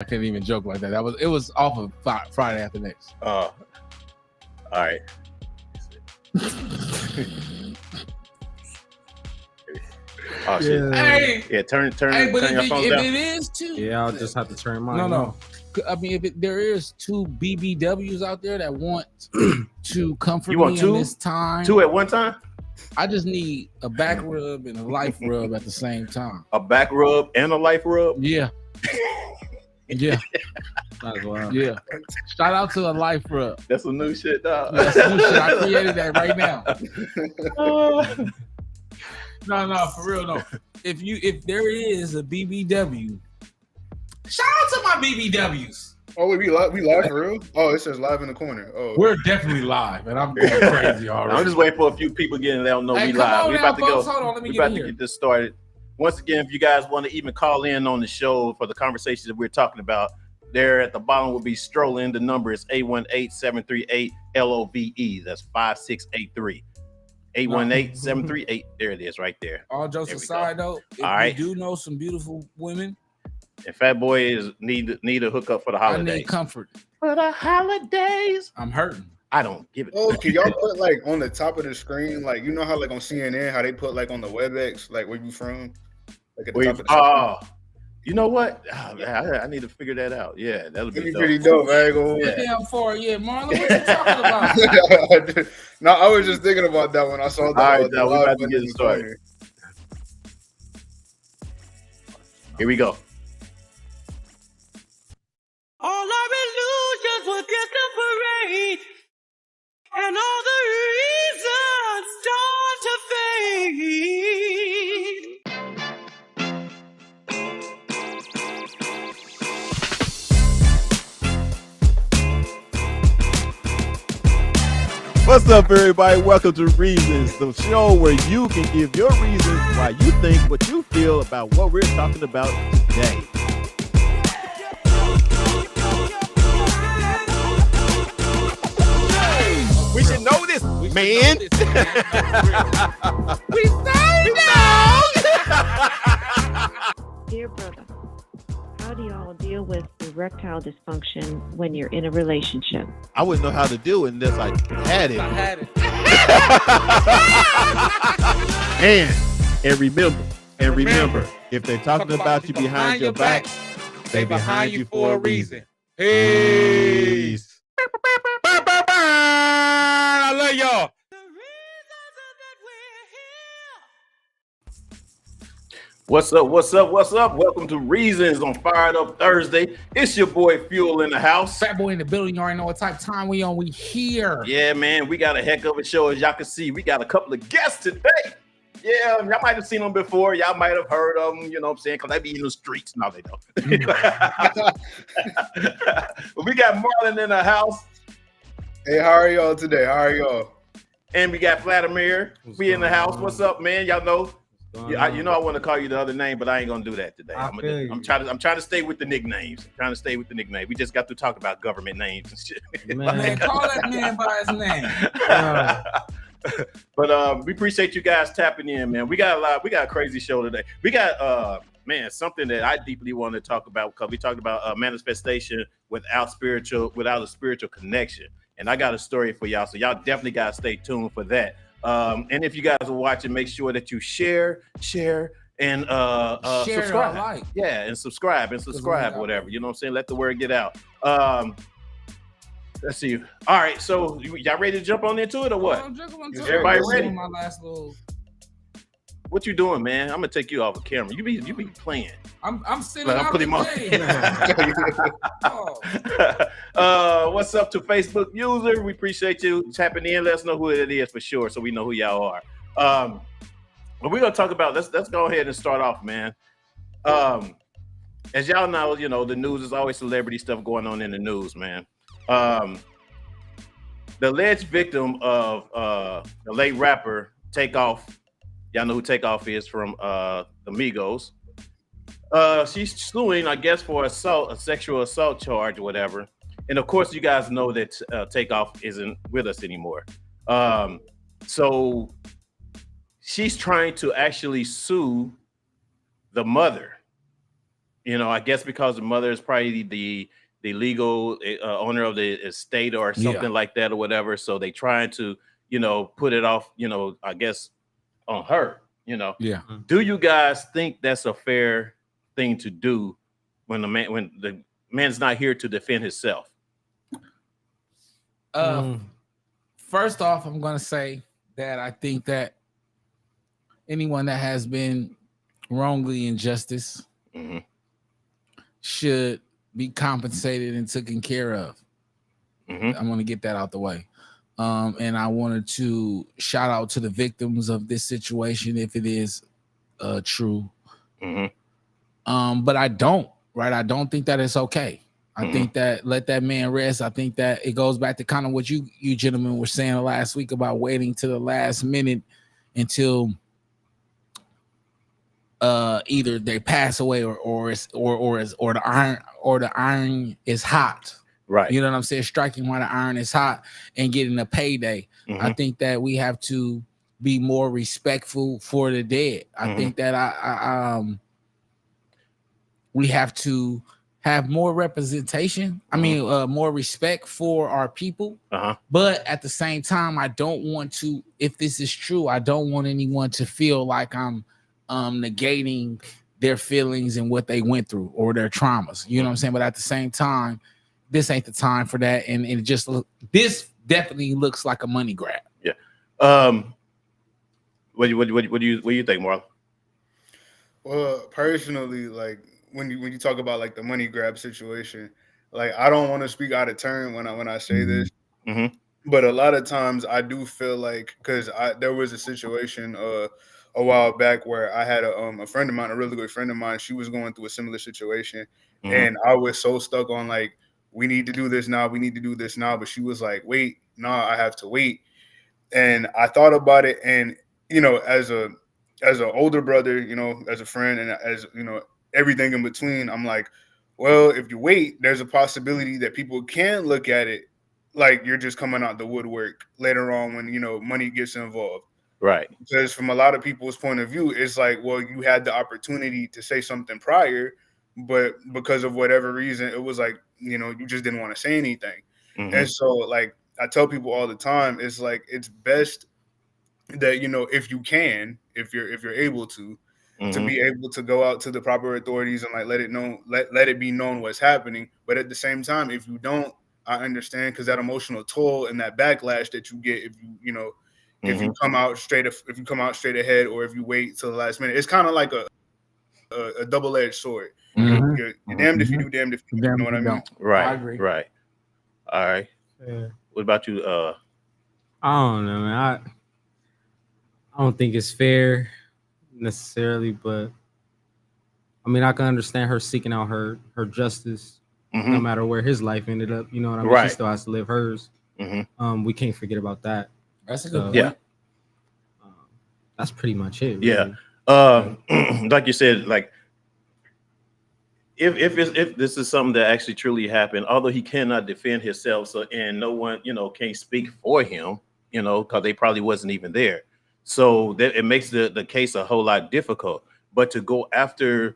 I can't even joke like that. It was off of Friday After Next. All right. Oh shit! Hey, turn hey, but your phones down. If it is too, Yeah, I'll just have to turn mine. No. I mean, there is two BBWs out there that want to comfort me in this time. Two at one time? I just need a back rub and a life rub at the same time. A back rub and a life rub? Yeah. Yeah. Wow. Yeah. Shout out to a life rub. That's some new shit, dog. That's new shit. I created that right now. No, for real, no. If there is a BBW, shout out to my BBWs. Oh, we live for real? Oh, it says live in the corner. Oh, we're definitely live, and I'm going crazy already. I'm just waiting for a few people getting there. Don't know we live. We about to go. Hold on, let me get to get this started. Once again, if you guys want to even call in on the show for the conversations that we're talking about, there at the bottom will be strolling. The number is 818-738-LOVE. That's 5683. 818-738. There it is, right there. All jokes aside, though, if you do know some beautiful women, and Fat Boy need a hookup for the holidays. I need comfort for the holidays. I'm hurting. I don't give it. Oh, can y'all put like on the top of the screen, like you know how like on CNN, how they put like on the WebEx, like where you from? Like at the top of the screen. You know what? I need to figure that out. Yeah, that'll be pretty dope. I ain't gonna damn far. Yeah, Marlon, what you talking about? No, I was just thinking about that when I saw that. All right, now we're about to get started. Here we go. All our illusions will disappear, and all the reasons start to fade. What's up, everybody? Welcome to Reasons, the show where you can give your reasons why you think what you feel about what we're talking about today. We should know this, man. We say no. Dear brother, how do y'all deal with erectile dysfunction when you're in a relationship? I wouldn't know how to do it unless I had it. And remember, if they're talking about you behind your back, they behind you for a reason. Peace. I love y'all. What's up? Welcome to Reasons on Fired Up Thursday. It's your boy Fuel in the house. Fat Boy in the building. You already know what type of time we on. We here. Yeah, man. We got a heck of a show. As y'all can see, we got a couple of guests today. Yeah, y'all might have seen them before. Y'all might have heard of them, you know what I'm saying? Because they be in the streets. No, they don't. But we got Marlon in the house. Hey, how are y'all today? How are y'all? And we got Vladimir. We in the house. What's up, man? Y'all know. Yeah, I want to call you the other name, but I ain't gonna do that today. I'm trying to stay with the nicknames. We just got to talk about government names and shit. Man, call that man by his name. But we appreciate you guys tapping in, man. We got a crazy show today. We got something that I deeply want to talk about, because we talked about manifestation without a spiritual connection. And I got a story for y'all, so y'all definitely gotta stay tuned for that. And if you guys are watching, make sure that you share, and subscribe. Like. Yeah, and subscribe, whatever. You know what I'm saying? Let the word get out. Let's see. All right, so y'all ready to jump on into it or what? Everybody ready? My last little. What you doing, man? I'm gonna take you off the camera. You be playing. I'm sitting. I'm putting him on. What's up to Facebook user? We appreciate you tapping in. Let us know who it is for sure, so we know who y'all are. But we're gonna talk about. Let's go ahead and start off, man. As y'all know, the news is always celebrity stuff going on in the news, man. The alleged victim of the late rapper Takeoff. Y'all know who Takeoff is from the Migos. She's suing, I guess, for a sexual assault charge or whatever. And of course, you guys know that Takeoff isn't with us anymore. So she's trying to actually sue the mother I guess because the mother is probably the legal owner of the estate or something like that or whatever. So they trying to, put it off, I guess on her, Yeah. Do you guys think that's a fair thing to do when the man's not here to defend himself? First off, I'm going to say that I think that anyone that has been wrongly injustice should be compensated and taken care of. I want to get that out the way. And I wanted to shout out to the victims of this situation if it is true. But I don't think that it's okay. I think that let that man rest. I think that it goes back to kind of what you gentlemen were saying last week about waiting to the last minute until either they pass away or the iron is hot. Right. You know what I'm saying? Striking while the iron is hot and getting a payday. I think that we have to be more respectful for the dead. I think that we have to have more representation. I mean, more respect for our people. But at the same time, I don't want to, if this is true, I don't want anyone to feel like I'm negating their feelings and what they went through or their traumas. You know what I'm saying? But at the same time, this ain't the time for that. And it just this definitely looks like a money grab. Yeah. What do you think, Marlon? Well, personally, like when you talk about like the money grab situation, like I don't want to speak out of turn when I say this, but a lot of times I do feel like because there was a situation a while back where I had a friend of mine, a really good friend of mine. She was going through a similar situation, and I was so stuck on like, we need to do this now. We need to do this now. But she was like, wait, no, I have to wait. And I thought about it. And, as an older brother, as a friend and as, everything in between, I'm like, well, if you wait, there's a possibility that people can look at it like you're just coming out the woodwork later on when, money gets involved. Right. Because from a lot of people's point of view, it's like, well, you had the opportunity to say something prior, but because of whatever reason, it was like, you just didn't want to say anything. And so like I tell people all the time, it's like it's best that if you can, if you're able to be able to go out to the proper authorities and like let it be known what's happening. But at the same time, if you don't, I understand, because that emotional toll and that backlash that you get if if you come out straight ahead or if you wait till the last minute, it's kind of like a double-edged sword. You're damned if you do, damned if you don't. You know what I mean? Right. I agree. Right. All right. Yeah. What about you? I don't know, man. I don't think it's fair necessarily, but I mean, I can understand her seeking out her justice, no matter where his life ended up. You know what I mean? Right. She still has to live hers. We can't forget about that. That's a good point. Yeah. That's pretty much it. Yeah. Really. Like you said, like if this is something that actually truly happened, although he cannot defend himself, and no one can't speak for him, because they probably wasn't even there, so that it makes the case a whole lot difficult. But to go after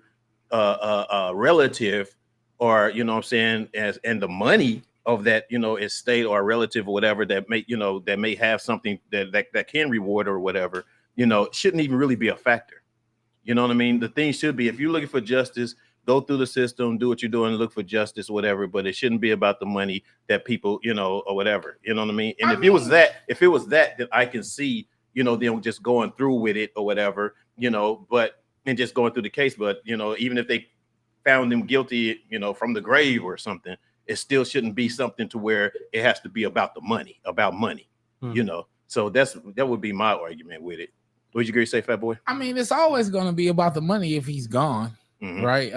a relative, or what I'm saying, and the money of that estate or a relative or whatever that may have something that can reward or whatever, shouldn't even really be a factor. You know what I mean? The thing should be, if you're looking for justice, go through the system, do what you're doing, look for justice, whatever. But it shouldn't be about the money that people, or whatever. You know what I mean? And if it was that, then I can see, them just going through with it or whatever, and just going through the case. But even if they found them guilty, from the grave or something, it still shouldn't be something to where it has to be about about money. So that would be my argument with it. Would you agree, say, Fat Boy? I mean, it's always going to be about the money if he's gone. Right.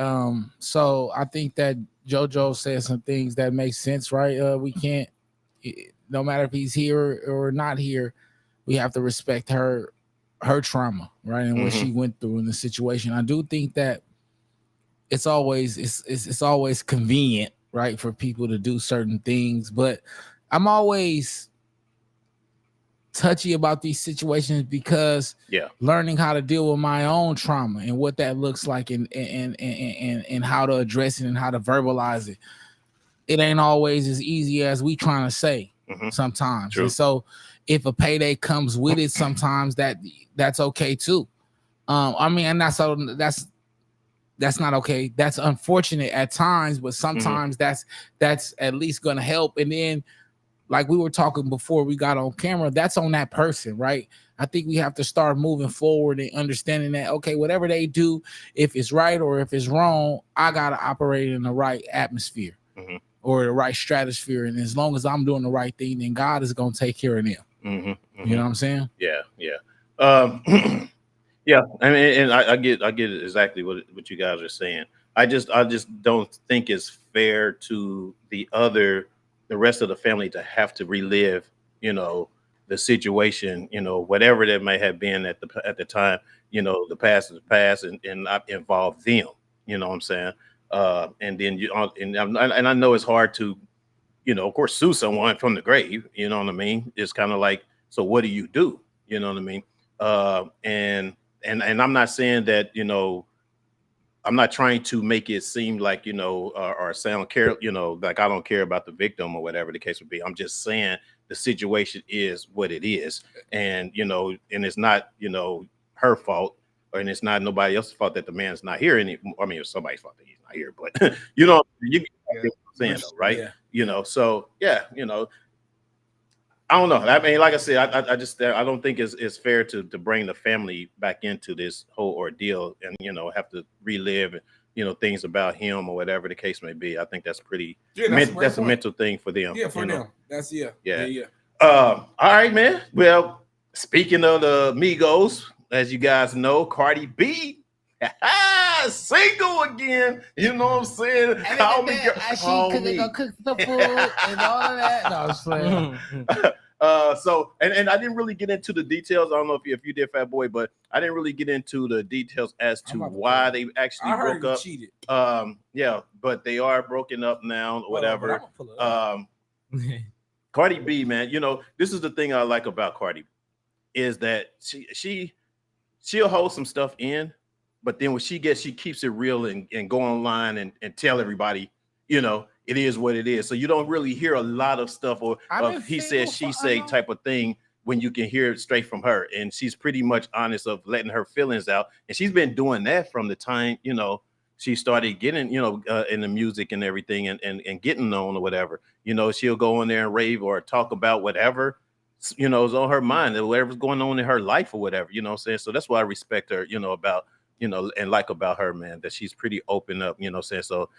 So I think that JoJo said some things that make sense, right? We can't, no matter if he's here or not here, we have to respect her trauma, right? And what she went through in the situation. I do think that it's always convenient, right, for people to do certain things, but I'm always touchy about these situations because learning how to deal with my own trauma and what that looks like and how to address it and how to verbalize it. It ain't always as easy as we trying to say sometimes. True. And so if a payday comes with it, sometimes that's okay too. I mean, and that's not okay. That's unfortunate at times, but sometimes that's at least gonna help. And then, like we were talking before we got on camera, that's on that person, right? I think we have to start moving forward and understanding that, okay, whatever they do, if it's right or if it's wrong, I gotta operate in the right atmosphere or the right stratosphere. And as long as I'm doing the right thing, then God is gonna take care of them. You know what I'm saying? Yeah. Yeah, I mean, and I get exactly what you guys are saying. I just don't think it's fair to the rest of the family to have to relive, the situation, whatever that may have been at the time. The past is past, and not involve them. You know what I'm saying? And then and I know it's hard to, of course, sue someone from the grave. You know what I mean? It's kind of like, so what do you do? You know what I mean? And I'm not saying that, I'm not trying to make it seem like, or sound like I don't care about the victim or whatever the case would be. I'm just saying the situation is what it is. And, and it's not, her fault, and it's not nobody else's fault that the man's not here anymore. I mean, it's somebody's fault that he's not here, but you get what I'm saying, though, right? So yeah, I don't know. I mean, like I said, I don't think it's fair to bring the family back into this whole ordeal and have to relive things about him or whatever the case may be. I think that's pretty. That's a mental thing for them. Yeah, for them. That's yeah. All right, man. Well, speaking of the Migos, as you guys know, Cardi B. Single again, you know what I'm saying? Call me, they gonna cook the food and all of that. No, I'm playing. So and I didn't really get into the details. I don't know if you did, Fat Boy, but I didn't really get into the details as to why they actually broke up. Cheated. Yeah, but they are broken up now, or whatever. Cardi B, man, this is the thing I like about Cardi, is that she'll hold some stuff in. But then when she keeps it real and go online and tell everybody, it is what it is. So you don't really hear a lot of stuff or he said, she say type of thing when you can hear it straight from her. And she's pretty much honest of letting her feelings out. And she's been doing that from the time, she started getting, in the music and everything and getting known or whatever. She'll go in there and rave or talk about whatever, is on her mind or whatever's going on in her life or whatever, what I'm saying? So that's why I respect her, about and like about her, man, that she's pretty open up, saying. So,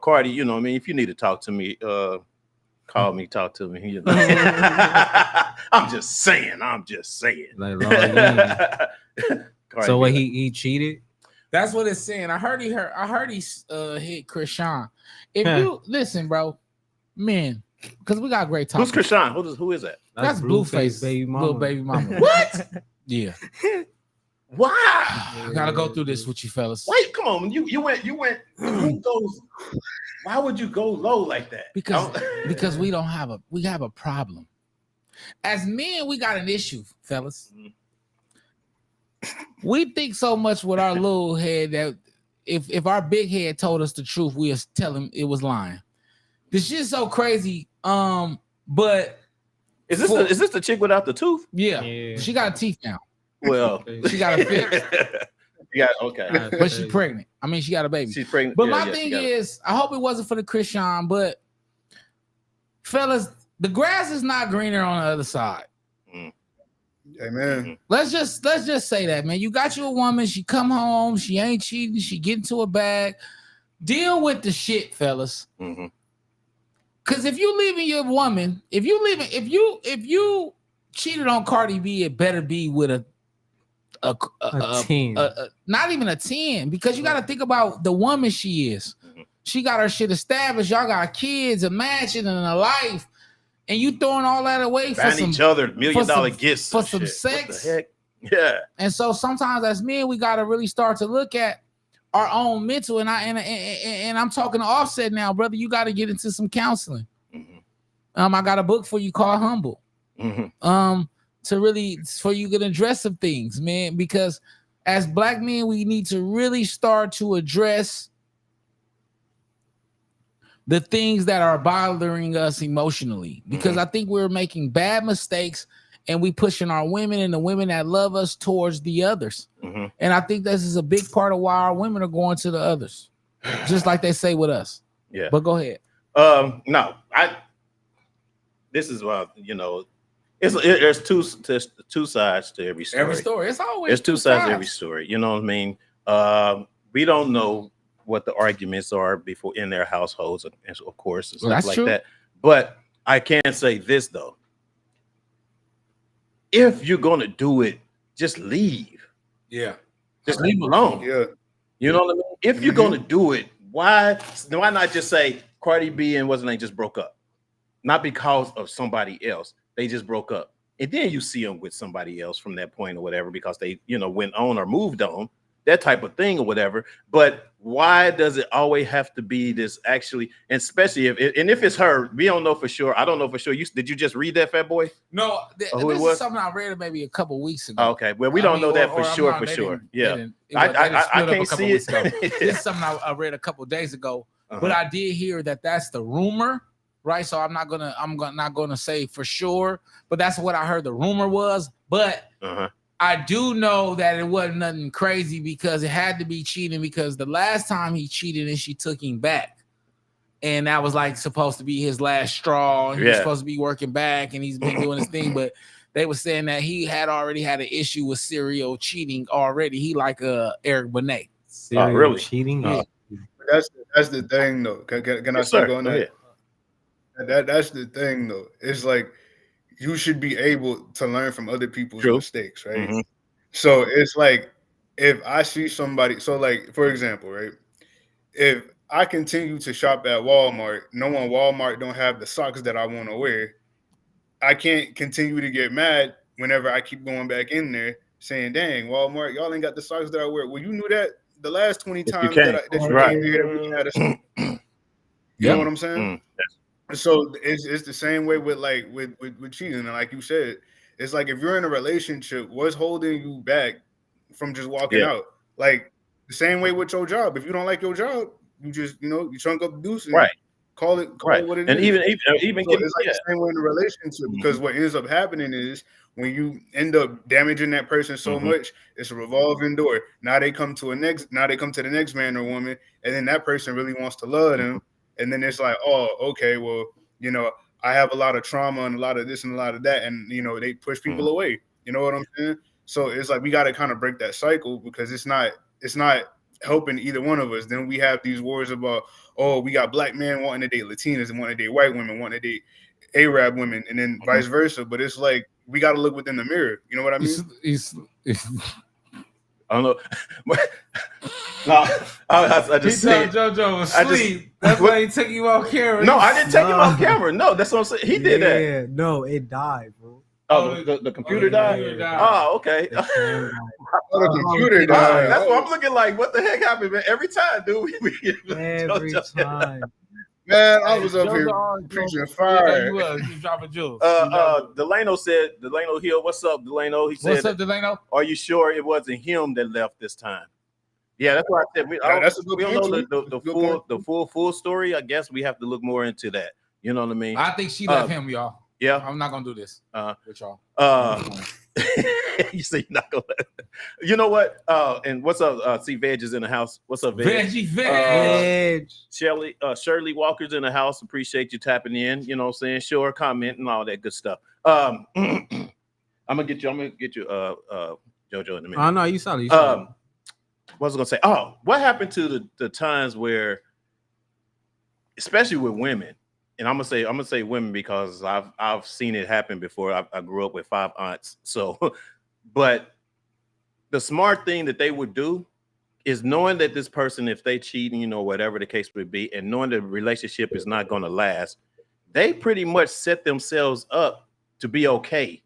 Cardi, I mean, if you need to talk to me, call me, talk to me. I'm just saying. Like, so what, he cheated? That's what it's saying. I heard he hit Krishan. If you listen, bro, man, because we got great talk. Who's Krishan? Who is that? That's Blueface baby mama. Little baby mama. What? Yeah. Wow. I gotta go through this with you fellas. Wait, come on. You went. Who goes? Why would you go low like that? Because we have a problem. As men, we got an issue, fellas. We think so much with our little head that if our big head told us the truth, we'll tell him it was lying. This shit's so crazy. But is this the chick without the tooth? Yeah. She got teeth now. Well, she got a fix. Yeah, okay. But she's pregnant. I mean, she got a baby. She's pregnant. But my thing is, I hope it wasn't for the Krishan, but fellas, the grass is not greener on the other side. Amen. Let's just say that, man. You got you a woman, she come home, she ain't cheating, she get into a bag. Deal with the shit, fellas. Cause if you leaving your woman, if you cheated on Cardi B, it better be with a 10. Not even a 10, because you got to think about the woman she is. She got her shit established. Y'all got kids, a mansion, and a life, and you throwing all that away for each other $1 million gifts for some sex. What the heck? Yeah. And so sometimes as men, we got to really start to look at our own mental. And I'm talking to Offset now, brother. You got to get into some counseling. I got a book for you called Humble. for you can address some things, man, because as black men, we need to really start to address the things that are bothering us emotionally, because I think we're making bad mistakes and we pushing our women and the women that love us towards the others. And I think this is a big part of why our women are going to the others, just like they say with us. Yeah. But go ahead. No, this is you know, there's two sides to every story. Every story. It's always there's two sides to every story. You know what I mean? We don't know what the arguments are before in their households, of course, and stuff like that. But I can say this though: if you're gonna do it, just leave. Yeah, just leave alone. Yeah, you know what I mean. If you're gonna do it, why not just say Cardi B and what's her name just broke up? Not because of somebody else. They just broke up, and then you see them with somebody else from that point or whatever because they went on or moved on. That type of thing or whatever. But why does it always have to be this actually, and especially if it's her, we don't know for sure. I don't know for sure. Did you just read that, Fat Boy? No, this is something I read maybe a couple weeks ago. Okay, well, we don't know that for sure. Yeah, I can't see it. This is something I read a couple days ago, but I did hear that's the rumor, right? So I'm not gonna say for sure, but that's what I heard the rumor was. But I do know that it wasn't nothing crazy because it had to be cheating because the last time he cheated and she took him back. And that was like supposed to be his last straw. He was supposed to be working back and he's been doing his thing. But they were saying that he had already had an issue with serial cheating already. He like Eric Benet. Really? Cheating? Yeah. That's the thing though. Can I still go on that? That's the thing though. It's like you should be able to learn from other people's mistakes, right? So it's like if I see somebody, so like for example, right? If I continue to shop at Walmart, knowing Walmart don't have the socks that I want to wear, I can't continue to get mad whenever I keep going back in there saying, "Dang, Walmart, y'all ain't got the socks that I wear." Well, you knew that the last 20 times that you came here, we had a sock. You know what I'm saying? So it's the same way with cheating, and like you said, it's like if you're in a relationship, what's holding you back from just walking out? Like the same way with your job. If you don't like your job, you just you chunk up the deuce and call it what it is. And even so it's like the same way in a relationship because what ends up happening is when you end up damaging that person so much, it's a revolving door. Now they come to the next man or woman, and then that person really wants to love them. And then it's like, oh, okay, well, I have a lot of trauma and a lot of this and a lot of that. And, they push people away. You know what I'm saying? So it's like we got to kind of break that cycle because it's not helping either one of us. Then we have these wars about, oh, we got black men wanting to date Latinas and wanting to date white women, wanting to date Arab women, and then vice versa. But it's like we got to look within the mirror. You know what I mean? I don't know. No, I just said JoJo was asleep. That's why he took you off camera. No, I didn't take him off camera. No, that's what I'm saying. He did that. Yeah, no, it died, bro. Oh, the computer died? Oh, okay. The computer died. That's what I'm looking like. What the heck happened, man? Every time, dude. Every time. Man, I was up here preaching fire. You was dropping jewels. Delano Hill, what's up, Delano? He said, what's up, Delano? Are you sure it wasn't him that left this time? Yeah, that's what I said. We don't know the full story. I guess we have to look more into that. You know what I mean? I think she left him, y'all. Yeah, I'm not gonna do this with y'all. You say you're not gonna. You know what? And what's up? See, Veg is in the house. What's up, Veg? Veg. Shirley Walker's in the house. Appreciate you tapping in. You know what I'm saying? Sure, comment and all that good stuff. I'm gonna get you. JoJo in a minute. Oh no, you saw it. What was I gonna say? Oh, what happened to the times where, especially with women, and I'm gonna say women because I've seen it happen before. I grew up with 5 aunts, so but the smart thing that they would do is knowing that this person, if they cheating, whatever the case would be, and knowing the relationship is not gonna last, they pretty much set themselves up to be okay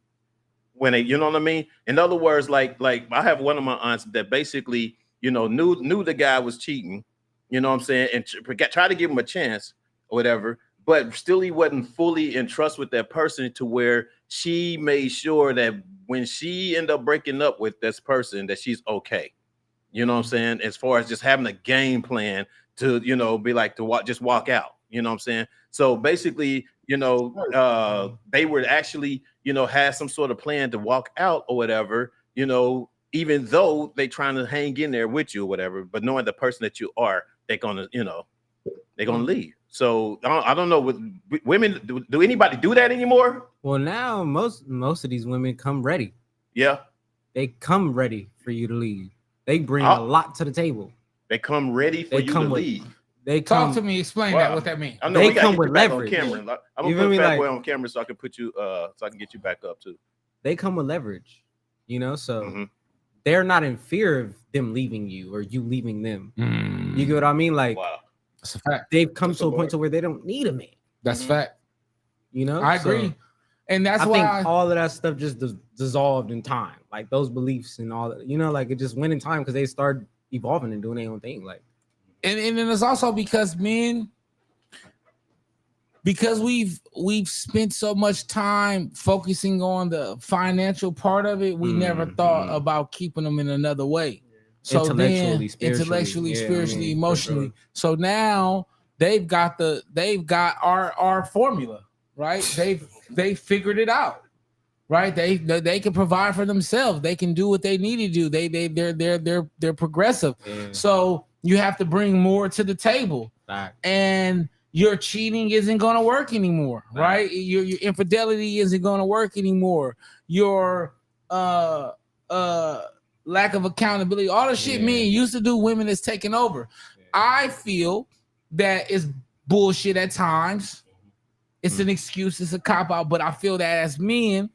when they, you know what I mean? In other words, like I have one of my aunts that basically, knew the guy was cheating, you know what I'm saying, and try to give him a chance or whatever, but still he wasn't fully in trust with that person to where she made sure that when she ended up breaking up with this person, that she's okay. You know what I'm saying? As far as just having a game plan to, be like to just walk out. You know what I'm saying? So basically, they were actually, had some sort of plan to walk out or whatever, even though they trying to hang in there with you or whatever, but knowing the person that you are, they're gonna leave. So I don't know with women. Do anybody do that anymore? Well, now most of these women come ready. Yeah, they come ready for you to leave. They bring a lot to the table. They come ready for you to leave. They talk to me. Explain that. What that means? I know they we gotta come get with you back leverage. on camera. I'm gonna put Fat Boy on camera so I can put you. So I can get you back up too. They come with leverage, so they're not in fear of them leaving you or you leaving them. You get what I mean? Like, wow. That's a fact. They've come to a point to where they don't need a man. That's fact. I agree. So, and that's I why think all of that stuff just dissolved in time. Like those beliefs and all that, like it just went in time because they started evolving and doing their own thing. Like, and then it's also because we've spent so much time focusing on the financial part of it, we never thought about keeping them in another way. So intellectually, spiritually, emotionally. So now they've got our formula, right? They figured it out, right? They can provide for themselves. They can do what they need to do. They're progressive. Yeah. So you have to bring more to the table, and your cheating isn't going to work anymore, right? Your infidelity isn't going to work anymore. Your lack of accountability, all the shit men used to do, women is taking over. I feel that it's bullshit at times. It's an excuse, it's a cop-out, but I feel that as men,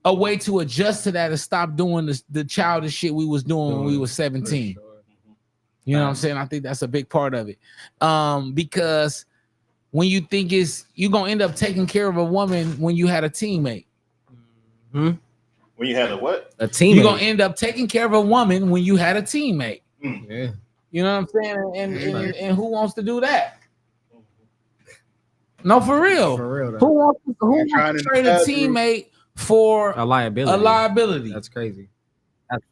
a way to adjust to that is stop doing the childish shit we was doing when we were 17. Sure. You know what I'm saying? I think that's a big part of it. Because when you think you're gonna end up taking care of a woman when you had a teammate. When you had a what? A teammate. You're gonna end up taking care of a woman when you had a teammate. Yeah. You know what I'm saying? And who wants to do that? No, for real. For real. Who wants to trade a teammate for a liability? That's crazy.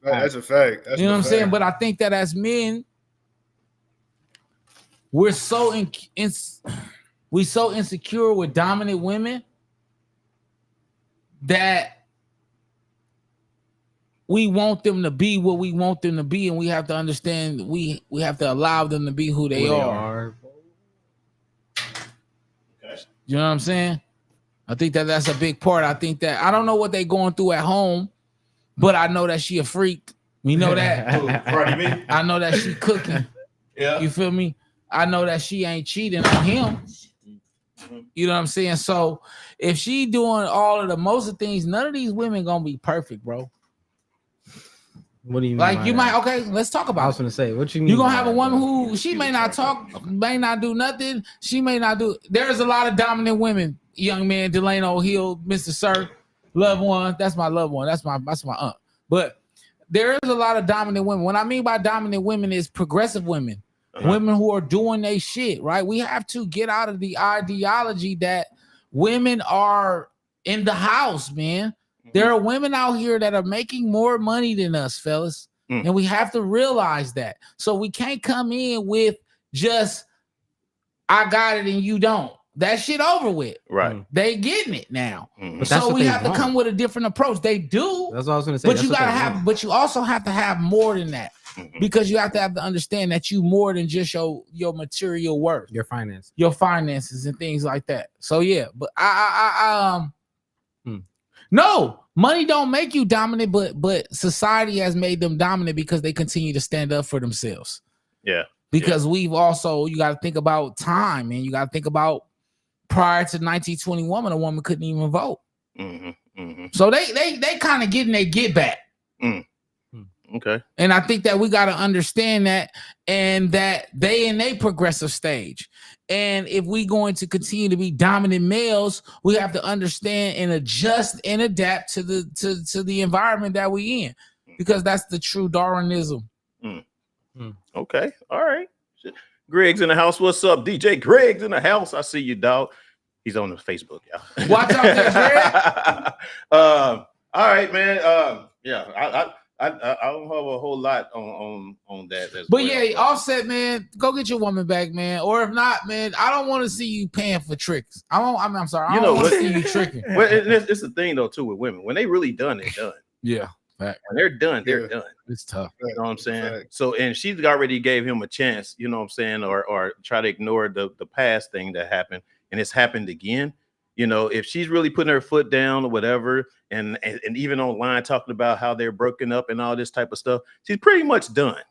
That's a fact. You know what I'm saying? But I think that as men, we're so insecure with dominant women that we want them to be what we want them to be, and we have to understand we have to allow them to be who they are. Okay. You know what I'm saying? I think that's a big part. I think that I don't know what they going through at home, but I know that she a freak. We know that. I know that she cooking. Yeah. You feel me? I know that she ain't cheating on him. You know what I'm saying? So if she doing all of the most of things, none of these women gonna be perfect, bro. What do you mean? Like you might let's talk about. I was gonna say, what you mean? You're gonna have a woman who she may not talk, may not do nothing. She may not do. There's a lot of dominant women. Young man, Delano Hill, Mr. Sir, loved one. That's my loved one. That's my aunt. But there is a lot of dominant women. What I mean by dominant women is progressive women, women who are doing their shit, right? We have to get out of the ideology that women are in the house, man. There are women out here that are making more money than us, fellas. And we have to realize that. So we can't come in with just, I got it and you don't. That shit over with. Right. They getting it now. But so we have to come with a different approach. They do. That's what I was gonna say. But you gotta have, but you also have to have more than that. Because you have to understand that you more than just your material worth. Your finances and things like that. So yeah, but no, money don't make you dominant, but society has made them dominant because they continue to stand up for themselves. Yeah. Because we've also, you got to think about time, and you got to think about prior to 1921, a woman couldn't even vote. So they kind of getting their get back. Okay. And I think that we got to understand that, and that they in a progressive stage. And if we going to continue to be dominant males, we have to understand and adjust and adapt to the environment that we in, because that's the true Darwinism. Okay. All right. Greg's in the house. What's up, DJ? Greg's in the house. I see you, dog. He's on the Facebook, y'all. Watch out there, all right, man. Yeah, I don't have a whole lot on that. As But well, yeah, Offset, man, go get your woman back, man. Or if not, man, I don't want to see you paying for tricks. I'm sorry. I don't want to see you tricking. Well, it's the thing though too with women. When they really done, they're done. Yeah, fact. When they're done, they're done. It's tough. You know what I'm saying? So, and she's already gave him a chance, you know what I'm saying, or try to ignore the past thing that happened, and it's happened again. You know, if she's really putting her foot down or whatever, and even online talking about how they're broken up and all this type of stuff, she's pretty much done.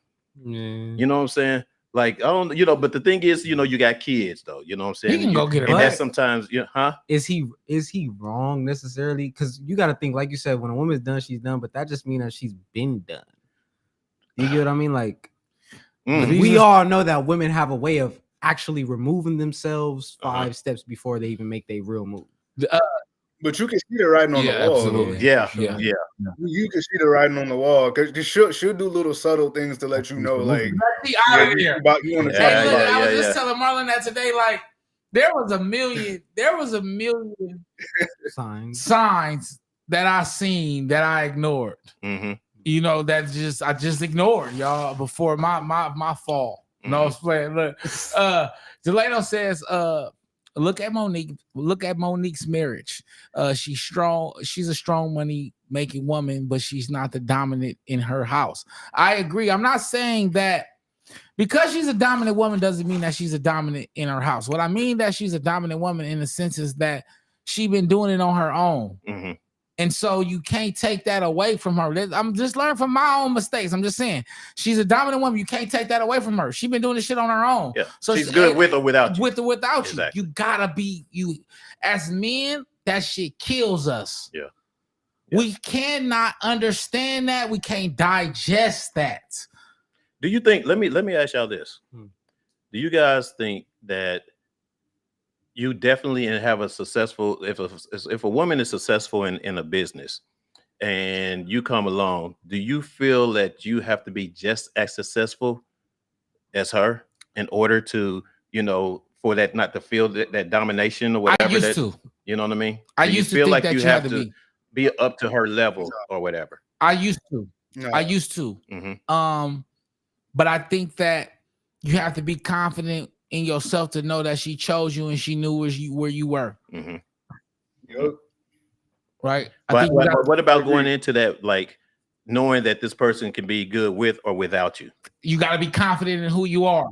You know what I'm saying? Like, I don't, you know, but the thing is, you know, you got kids though, you know what I'm saying? He can go get it. And that's sometimes, Is he wrong necessarily? Because you got to think, like you said, when a woman's done, she's done, but that just means that she's been done. You get what I mean? Like, we all know that women have a way of actually removing themselves 5 steps before they even make their real move. But you can see the writing on the wall. Absolutely. Yeah. You can see the writing on the wall because she'll do little subtle things to let you know, like, Be out of here. you want to Hey, talk look, about I was yeah, just telling Marlon that today. Like, there was a million signs that I seen that I ignored. You know, that I just ignored, y'all, before my fall. No, look, Delano says, look at Monique's marriage. She's strong. She's a strong money making woman, but she's not the dominant in her house. I agree. I'm not saying that because she's a dominant woman doesn't mean that she's a dominant in her house. What I mean that she's a dominant woman in the sense is that she been doing it on her own. And so you can't take that away from her. I'm just learning from my own mistakes. I'm just saying she's a dominant woman. You can't take that away from her. She's been doing this shit on her own. Yeah. So she's good with or without you. With or without Exactly. you. You gotta be as men, that shit kills us. Yeah. We cannot understand that. We can't digest that. Do you think, let me ask y'all this. Do you guys think that you definitely have a successful, if a woman is successful in a business and you come along, do you feel that you have to be just as successful as her in order to, you know, for that not to feel that domination or whatever? I used to. You know what I mean? I Do used to feel think like that you have to be up to her level or whatever. I used to. No. I used to. But I think that you have to be confident in yourself to know that she chose you and she knew where you were. Yep. Right. But what about going into that, like knowing that this person can be good with or without you? You got to be confident in who you are,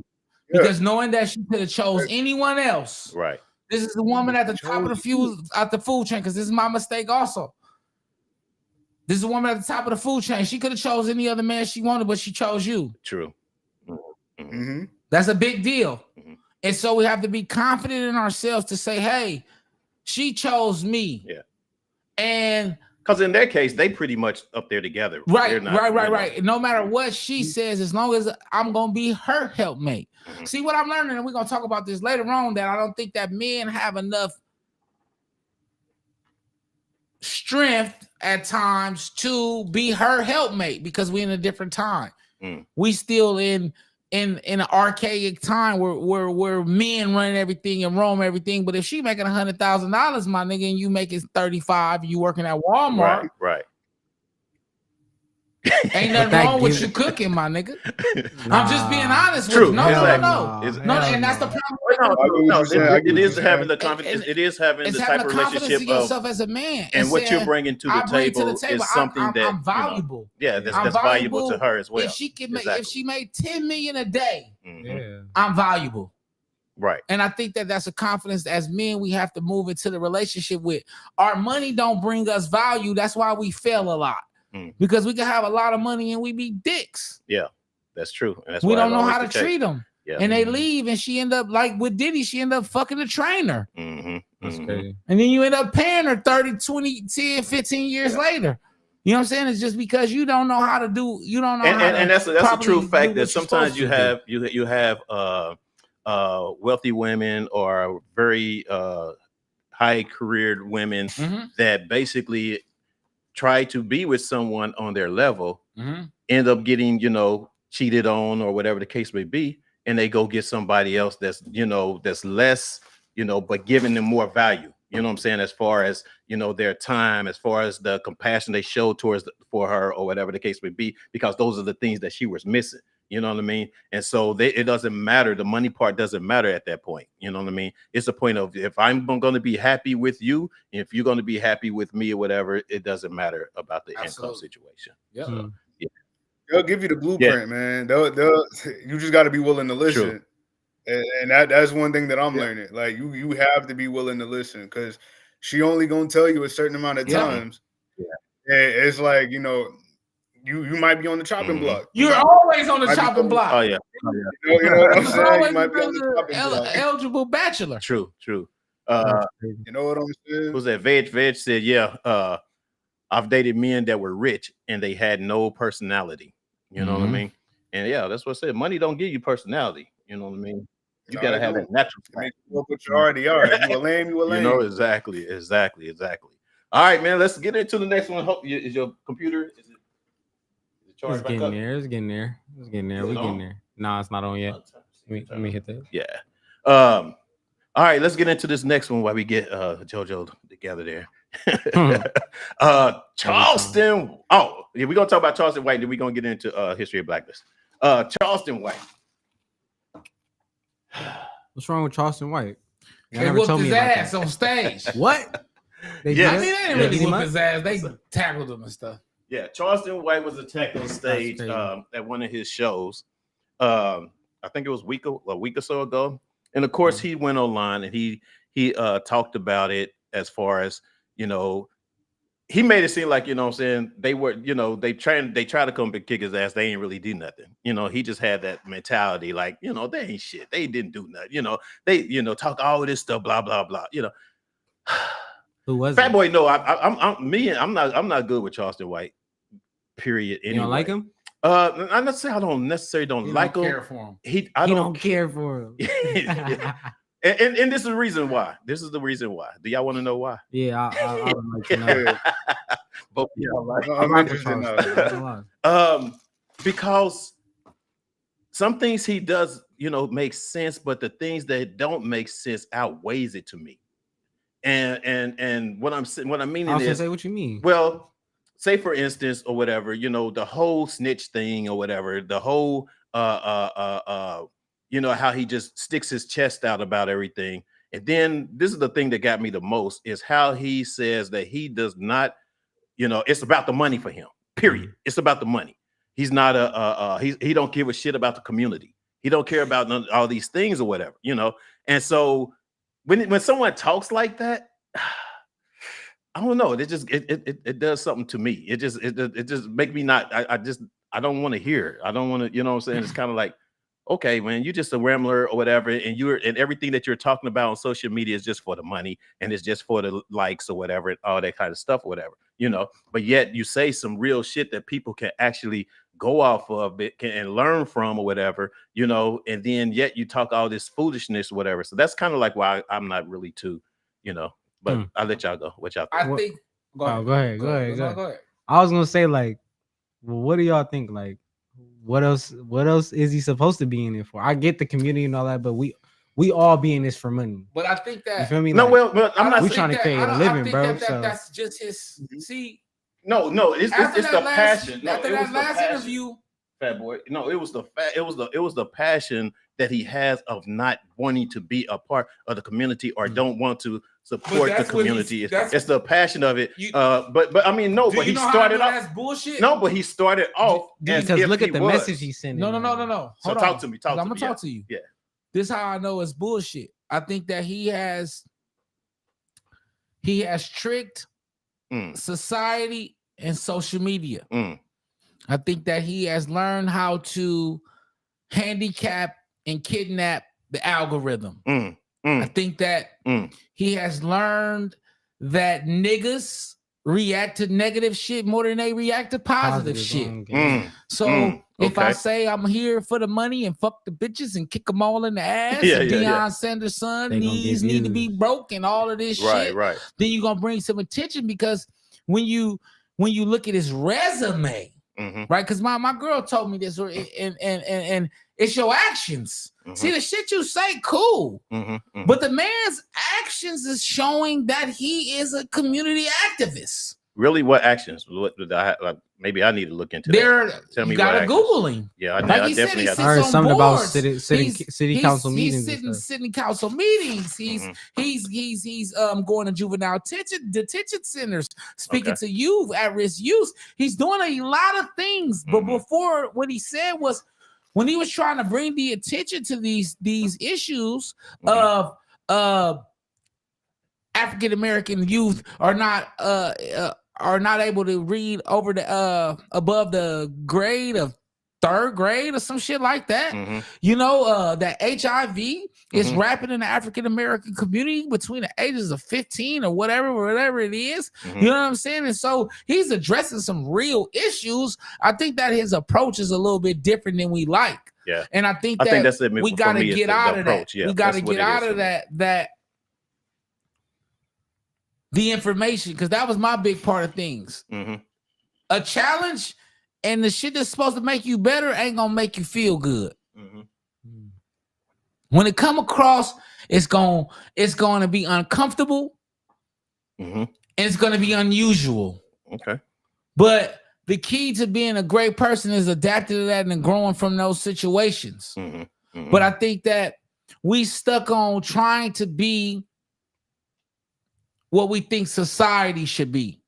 because knowing that she could have chose anyone else. Right. This is the woman at the top of the food chain, because this is my mistake also. This is a woman at the top of the food chain. She could have chose any other man she wanted, but she chose you. True. That's a big deal. And so we have to be confident in ourselves to say, hey, she chose me. Yeah. And because in that case, they pretty much up there together. Right. No matter what she says, as long as I'm going to be her helpmate. See what I'm learning, and we're going to talk about this later on, that I don't think that men have enough strength at times to be her helpmate, because we're in a different time. We still in an archaic time where men run everything and roam everything. But if she making $100,000, my nigga, and you making 35, you working at Walmart, right? Ain't nothing wrong with you cooking, my nigga. I'm just being honest with you. No, and that's the problem. It is having the confidence. It is having the type of relationship in yourself as a man, and what you're bringing to the table is something that I'm valuable. That's valuable to her as well. If she can make, if she made $10 million a day, Yeah. I'm valuable. Right. And I think that that's a confidence as men we have to move into the relationship with. Our money don't bring us value. That's why we fail a lot. Because we can have a lot of money and we be dicks. Yeah, that's true. And that's we why don't know how to treat them. Yeah. And they leave, and she end up like with Diddy, she end up fucking the trainer. That's crazy. And then you end up paying her 30, 20, 10, 15 years later. You know what I'm saying? It's just because you don't know how to do, you don't know and that's a true fact that sometimes you have wealthy women or very high careered women that basically try to be with someone on their level, end up getting, cheated on or whatever the case may be, and they go get somebody else that's, that's less you know, but giving them more value. You know what I'm saying? As far as, you know, their time, as far as the compassion they showed towards for her or whatever the case may be, because those are the things that she was missing. You know what I mean? And so it doesn't matter. The money part doesn't matter at that point. You know what I mean? It's a point of, if I'm going to be happy with you, if you're going to be happy with me or whatever, it doesn't matter about the income situation. Yeah. So, yeah. They'll give you the blueprint, man. You just got to be willing to listen. True. And that's one thing that I'm learning. Like you have to be willing to listen, because she only gonna tell you a certain amount of times. Yeah. And it's like, you know, you might be on the chopping block. You're always on the chopping block. Oh yeah. You know what I'm You're saying? always You might be on the chopping block. eligible bachelor. True. You know what I'm saying? Who's that? Veg said, yeah, I've dated men that were rich and they had no personality. You know what I mean? And yeah, that's what I said. Money don't give you personality. You know what I mean? You gotta have that natural. Make you look what you already are. You a lame, you a lame. You know, exactly. All right, man. Let's get into the next one. Is your computer? Is it charged It's back getting up? there. It's getting there. It's getting there. Is We're it getting on? there. Nah, it's not on yet. Let me hit that. Yeah. All right, let's get into this next one while we get JoJo together there. Charleston. Oh, yeah, we're gonna talk about Charleston White, then we're gonna get into history of blackness. Charleston White. What's wrong with Charleston White? They whooped his ass on stage. What? They Yes. I mean, they didn't really whoop his ass. They tackled him and stuff. Yeah, Charleston White was attacked on stage at one of his shows. I think it was a week or so ago. And of course, he went online and he talked about it as far as, you know, he made it seem like, you know what I'm saying, they were, you know, they try to come and kick his ass. They ain't really do nothing. You know, he just had that mentality like, you know, they ain't shit. They didn't do nothing. You know, they, you know, talk all of this stuff, blah, blah, blah. You know. Who was Fat it? Boy? No, I'm not good with Charleston White. Period. Anyway. You don't like him? I don't necessarily don't like him. Care for him. I don't care for him. And this is the reason why. This is the reason why. Do y'all want to know why? Yeah, I would like to know. Both of y'all like. I'm interested now. Because some things he does, you know, make sense, but the things that don't make sense outweighs it to me. And what I'm meaning is, say what you mean. well, say for instance, or whatever, you know, the whole snitch thing or whatever, the whole you know, how he just sticks his chest out about everything. And then this is the thing that got me the most, is how he says that he does not, you know, it's about the money for him. Period. It's about the money. He's not he don't give a shit about the community. He don't care about all these things or whatever, you know. And so when someone talks like that, I don't know. It does something to me. It just make me not. I don't want to hear it. I don't want to. You know what I'm saying? It's kind of like, okay, man, you're just a rambler or whatever, and everything that you're talking about on social media is just for the money and it's just for the likes or whatever, and all that kind of stuff or whatever, you know. But yet you say some real shit that people can actually go off of it and learn from or whatever, you know. And then yet you talk all this foolishness or whatever. So that's kind of like why I'm not really too, you know. But I'll let y'all go. What y'all think? I think. Go ahead. I was gonna say, like, well, what do y'all think? Like, what else is he supposed to be in it for? I get the community and all that, but we all be in this for money. But I think that, you feel me? No, like, well, I'm not. We trying to create a living, bro. That's just his. See, no, it's the passion. No, after it was that the last passion. interview, Fat Boy. No, it was the passion that he has of not wanting to be a part of the community or don't want to support the community. It's the passion of it. But I mean, no, but he started off. That's bullshit. No, but he started off because look at the message he sent. No. So talk to me. I'm gonna talk to you. Yeah. This is how I know it's bullshit. I think that he has tricked society and social media. I think that he has learned how to handicap and kidnap the algorithm. I think that he has learned that niggas react to negative shit more than they react to positive shit. So if I say I'm here for the money and fuck the bitches and kick them all in the ass, and Deion Sanders' son knees need to be broke and all of this shit, then you're gonna bring some attention, because when you look at his resume, right? Because my girl told me this, and It's your actions. Mhm. See, the shit you say, cool. Mhm. But the man's actions is showing that he is a community activist. Really, what actions? What did maybe I need to look into that. There, Tell me you what gotta actions. Google him. Yeah, Like I he said, definitely he have sits I heard on something about boards. city council meetings and Sitting stuff. city council meetings. Mhm. He's going to juvenile detention centers, speaking Okay. to youth, at-risk youth. He's doing a lot of things. But Mhm. before, what he said was, when he was trying to bring the attention to these issues Mhm. of African American youth are not able to read over the above the grade of third grade or some shit like that. Mhm. You know, that HIV is Mhm. rampant in the African American community between the ages of 15 or whatever it is. Mhm. You know what I'm saying? And so he's addressing some real issues. I think that his approach is a little bit different than we like. Yeah. And I think I think that's it we for got to me, it's get the out of approach. that. Yeah, We got to that's what get it is out for of me. that the information, because that was my big part of things. Mhm. A challenge and the shit that's supposed to make you better ain't gonna make you feel good. Mhm. When it come across, it's going to be uncomfortable Mhm. and it's going to be unusual. Okay. But the key to being a great person is adapting to that and growing from those situations. Mhm. Mhm. But I think that we stuck on trying to be what we think society should be.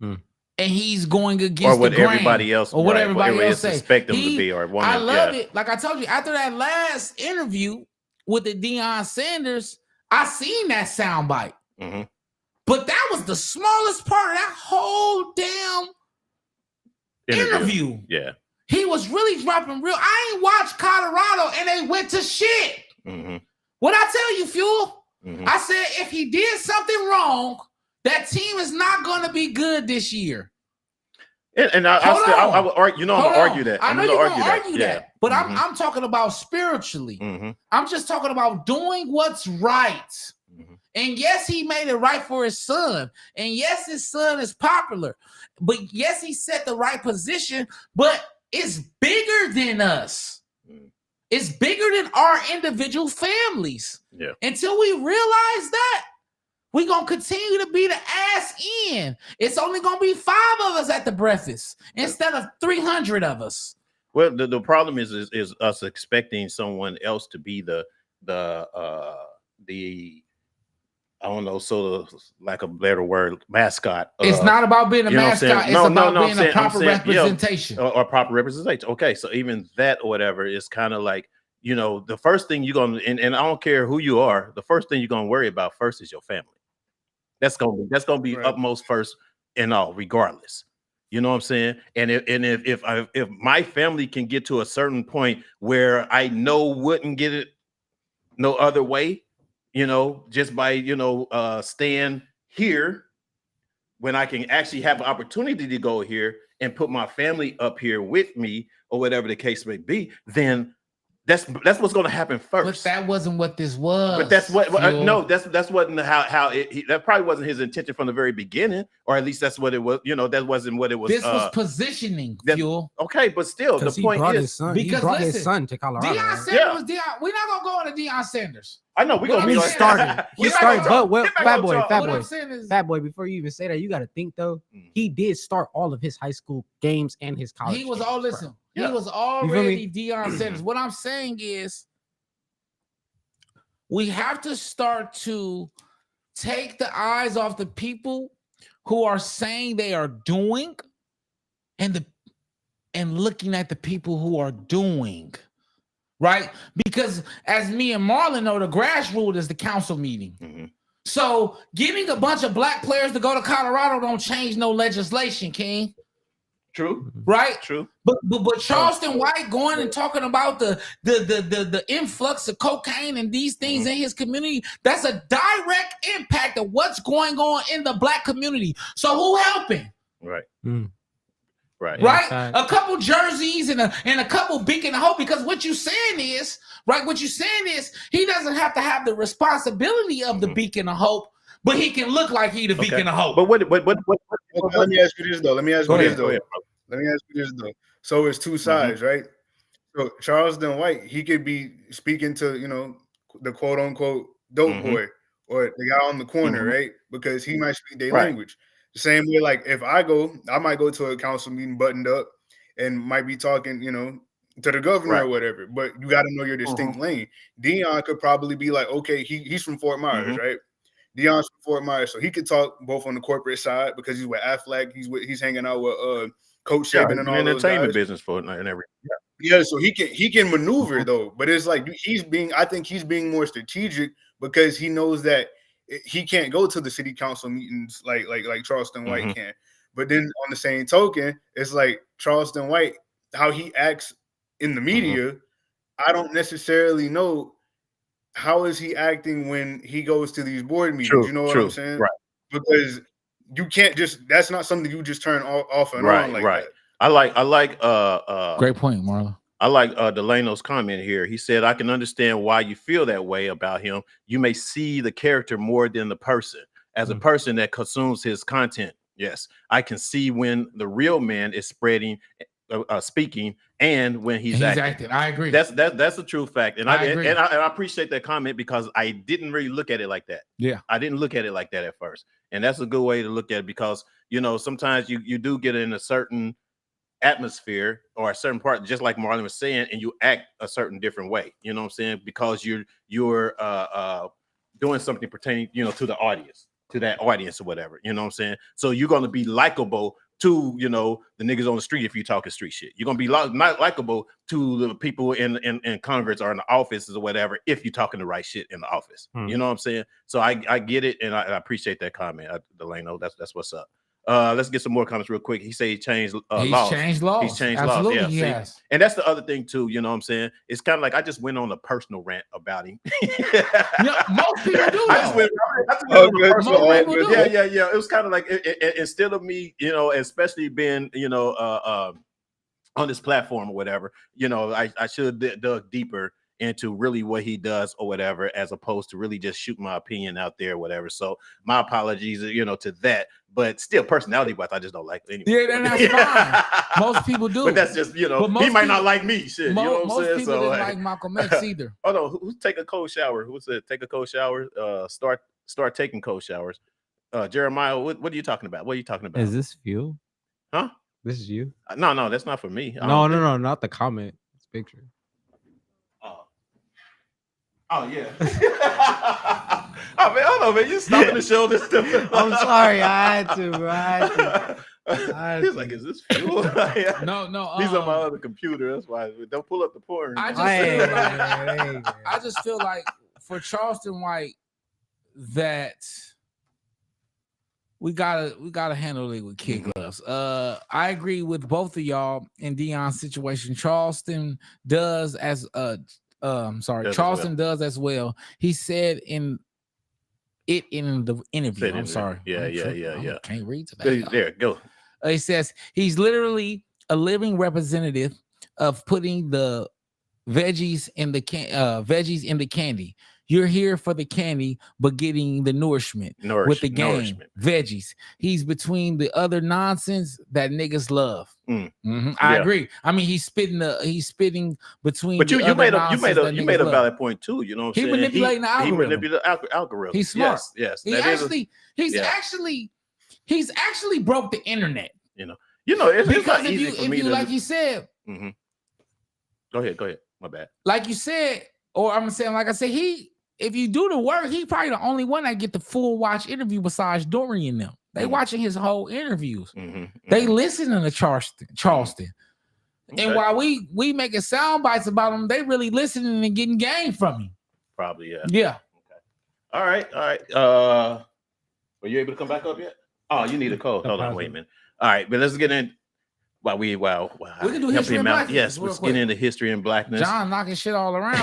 And he's going against or what the grain, everybody else, or what right, everybody what else say. expect them to be, or want. I love it. Like I told you, after that last interview with the Deion Sanders, I seen that soundbite. Mm-hmm. But that was the smallest part of that whole damn interview. Yeah. He was really dropping real. I ain't watched Colorado and they went to shit. Mm-hmm. What I tell you, Fuel? Mm-hmm. I said if he did something wrong, that team is not going to be good this year. And I would argue. You know, I'm gonna argue that. I know you're gonna argue that. Yeah. But Mm-hmm. I'm talking about spiritually. Mm-hmm. I'm just talking about doing what's right. Mm-hmm. And yes, he made it right for his son. And yes, his son is popular. But yes, he set the right position. But it's bigger than us. Mm-hmm. It's bigger than our individual families. Yeah. Until we realize that, we're going to continue to be the ass in. It's only going to be 5 of us at the breakfast instead of 300 of us. Well, the problem is us expecting someone else to be the I don't know, so lack of a better word, mascot. It's not about being a mascot. It's about being a proper representation. Or proper representation. Okay, so even that or whatever is kind of like, you know, the first thing you're going to, and I don't care who you are, the first thing you're going to worry about first is your family. That's gonna be right. utmost first and all, regardless. You know what I'm saying? And if my family can get to a certain point where I know wouldn't get it no other way, you know, just by staying here, when I can actually have an opportunity to go here and put my family up here with me, or whatever the case may be, then that's what's going to happen first. But that wasn't what this was. But that's what no, that's wasn't how that probably wasn't his intention from the very beginning, or at least that's what it was. You know, that wasn't what it was. This was positioning, Fuel. Okay, but still, the point is he brought his son to Colorado. Deion Sanders was Deion. We're not gonna go on to Deion Sanders. I know we're gonna be started. He started, but Fat Boy. Before you even say that, you got to think though. He did start all of his high school games and his college. He was games, all bro. listen. Yeah. He was already Deion Sanders. What I'm saying is, we have to start to take the eyes off the people who are saying they are doing, and looking at the people who are doing. Right? Because as me and Marlon know, the grass rule is the council meeting. Mm-hmm. So getting a bunch of black players to go to Colorado don't change no legislation, King. True. Right? True. But Charleston White going and talking about the influx of cocaine and these things in his community, that's a direct impact of what's going on in the black community. So who helping? Right. Right. Yeah, a couple jerseys and a couple beacon of hope, because what you're saying is, he doesn't have to have the responsibility of the beacon of hope, but he can look like he the beacon of hope. But what Okay, let me ask you this though. Let me ask you this though. So it's two sides, right? So Charleston White, he could be speaking to, the quote unquote dope boy or the guy on the corner, right? Because he might speak their language. The same way, like if I might go to a council meeting buttoned up and might be talking, to the governor or whatever, but you got to know your distinct lane. Dion could probably be like, okay, he's from Fort Myers, right? Dion's from Fort Myers, so he could talk both on the corporate side because he's with Aflac, he's hanging out with Coach Saban and all those entertainment guys. business for it and everything. Yeah, so he can maneuver though, but it's like I think he's being more strategic because he knows that he can't go to the city council meetings like Charleston White can. But then on the same token, it's like Charleston White, how he acts in the media, I don't necessarily know how is he acting when he goes to these board meetings. You know what I'm saying? Right. Because you can't that's not something you just turn off and on like that. I like great point, Marlon. I like Delano's comment here. He said, I can understand why you feel that way about him. You may see the character more than the person. As a person that consumes his content, yes, I can see when the real man is speaking and when he's acting. I agree. That's a true fact. And I appreciate that comment because I didn't really look at it like that. Yeah. I didn't look at it like that at first. And that's a good way to look at it because, sometimes you do get in a certain atmosphere or a certain part, just like Marlon was saying, and you act a certain different way. You know what I'm saying? Because you're doing something pertaining, to the audience, to that audience or whatever. You know what I'm saying? So you're going to be likable to, the niggas on the street if you talking street shit. You're going to be not likable to the people in Congress or in the offices or whatever if you're talking the right shit in the office. You know what I'm saying? So I get it, and I appreciate that comment, Delano. That's what's up. Let's get some more comments real quick. He said he changed laws. He's changed laws. Absolutely, laws. Yeah, and that's the other thing too. You know what I'm saying? It's kind of like I just went on a personal rant about him. Most people do. I just went on a personal rant. Yeah. It was kind of like instead of me, especially being, on this platform or whatever, I should have dug deeper into really what he does or whatever, as opposed to really just shoot my opinion out there or whatever. So my apologies, to that, but still personality wise, I just don't like it anyway. Yeah, and that's fine. Most people do. But that's just, he might not like me. Shit, you know what I'm saying? Most people didn't like Malcolm X either. Oh no, who's take a cold shower? Who said take a cold shower? Start taking cold showers. Jeremiah, what are you talking about? What are you talking about? Is this you? Huh? This is you? No, that's not for me. No, not the comment. It's picture. Oh yeah. Oh man, hold on, man. You stopping the show this stuff. I'm sorry, I had to. He's like, is this fuel? No. He's on my other computer. That's why. Don't pull up the porn. I just feel like for Charleston White that we gotta handle it with kid gloves. I agree with both of y'all in Dion's situation. Charleston does as Charleston does as well. He said in the interview. I'm sorry. Yeah. I can't read today. There, go. He says he's literally a living representative of putting the veggies in the candy. You're here for the candy, but getting the nourishment with the game. Veggies. He's between the other nonsense that niggas love. I agree. I mean, he's spitting between. But you made a valid point too. You know what I'm saying? He manipulating the algorithm. He manipulated the algorithm. He's smart. Yes. He's actually broke the internet. It's not easy for me to. Like you said. Go ahead. My bad. Like you said, or I'm saying, like I said, if you do the work, he probably the only one that get the full watch interview besides Dorian them. They watching his whole interviews. They listening to Charleston. Okay. And while we making sound bites about him, they really listening and getting game from him. Probably, yeah. Yeah. Okay. All right. Were you able to come back up yet? Oh, you need a code. Hold on, wait a minute. All right, but let's get in. We can do history and blackness. Yes, let's get into history and blackness. John knocking shit all around.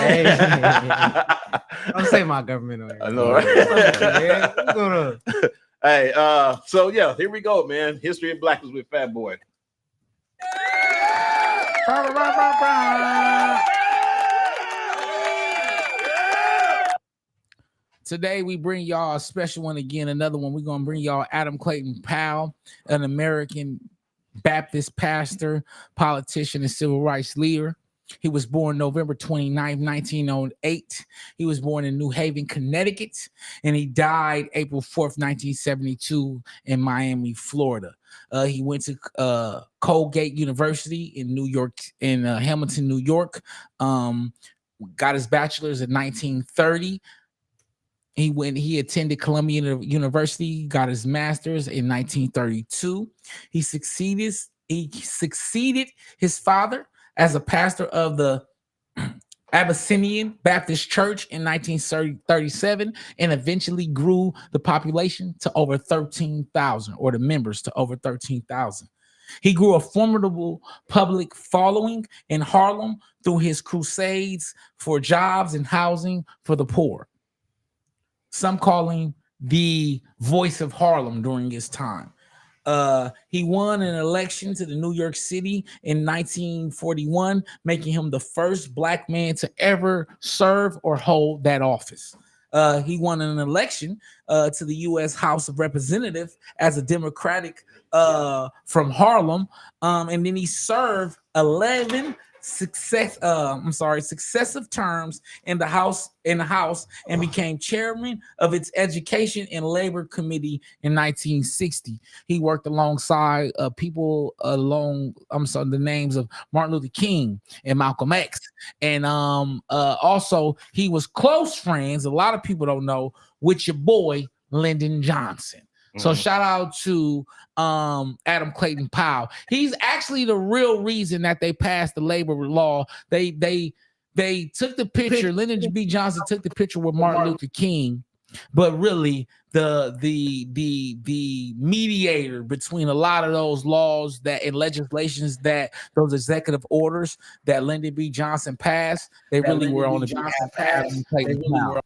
Don't say my government on here. I know, right? Hey, so yeah, here we go, man. History and blackness with Fat Boy. Today we bring y'all a special one again, another one. We're gonna bring y'all Adam Clayton Powell, an American Baptist pastor, politician, and civil rights leader. He was born November 29th, 1908. He was born in New Haven, Connecticut, and he died April 4th, 1972 in Miami, Florida. He went to Colgate University in New York, in Hamilton, New York. Got his bachelor's in 1930. He attended Columbia University, got his master's in 1932. He succeeded his father as a pastor of the Abyssinian Baptist Church in 1937, and eventually grew the population to over 13,000, or the members to over 13,000. He grew a formidable public following in Harlem through his crusades for jobs and housing for the poor. Some call him the voice of Harlem during his time. He won an election to the New York City in 1941, making him the first Black man to ever serve or hold that office. He won an election to the U.S. House of Representatives as a Democratic from Harlem, and then he served 11 successive terms in the House and became chairman of its Education and Labor Committee in 1960. He worked alongside the names of Martin Luther King and Malcolm X, and also he was close friends, a lot of people don't know, with your boy Lyndon Johnson. So shout out to Adam Clayton Powell. He's actually the real reason that they passed the labor law. They took the picture. Lyndon B. Johnson took the picture with Martin Luther King, but really the mediator between a lot of those laws and legislations, that those executive orders that Lyndon B. Johnson passed, they really were on the behalf of Adam Clayton Powell.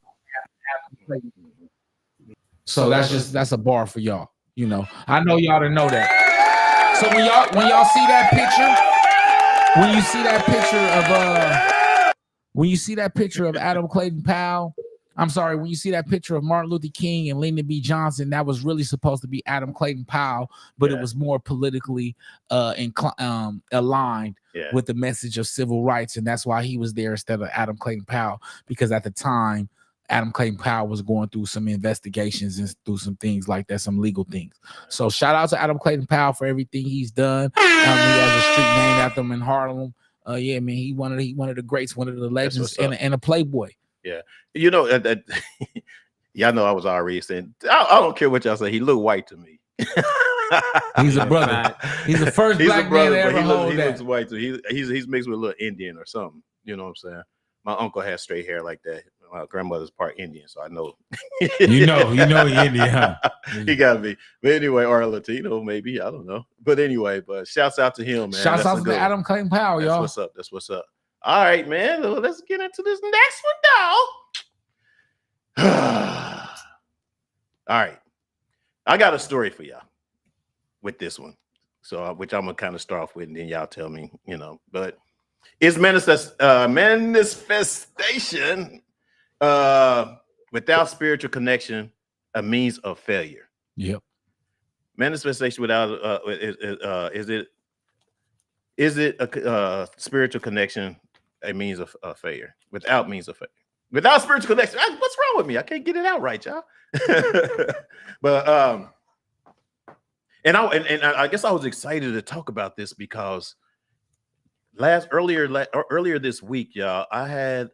So that's a bar for y'all. You know, I know y'all to know that. So when y'all see that picture, when you see that picture of Adam Clayton Powell, when you see that picture of Martin Luther King and Lyndon B. Johnson, that was really supposed to be Adam Clayton Powell, but it was more politically aligned with the message of civil rights, and that's why he was there instead of Adam Clayton Powell, because at the time Adam Clayton Powell was going through some investigations and through some things like that, some legal things. So shout out to Adam Clayton Powell for everything he's done. He has a street named after him in Harlem. Yeah, man, he one of the greats, one of the legends, and a playboy. Yeah, you know that y'all know I was already saying I don't care what y'all say. He looked white to me. He's a brother. He's the first black man to ever hold that. He looks white too. He's mixed with a little Indian or something. You know what I'm saying? My uncle has straight hair like that. My grandmother's part Indian, so I know. you know, Indian, huh? He gotta be. But anyway, or Latino, maybe. I don't know. But anyway, shouts out to him, man. Shouts out to Adam Clayton Powell, y'all. That's what's up. All right, man. Let's get into this next one, dog. All right. I got a story for y'all with this one. So which I'm gonna kind of start off with, and then y'all tell me, but is manifestation without spiritual connection a means of failure? Yep. Manifestation without is it a spiritual connection a means of failure? Without means of failure. Without spiritual connection. What's wrong with me? I can't get it out right, y'all. But and I guess I was excited to talk about this because earlier this week, y'all, I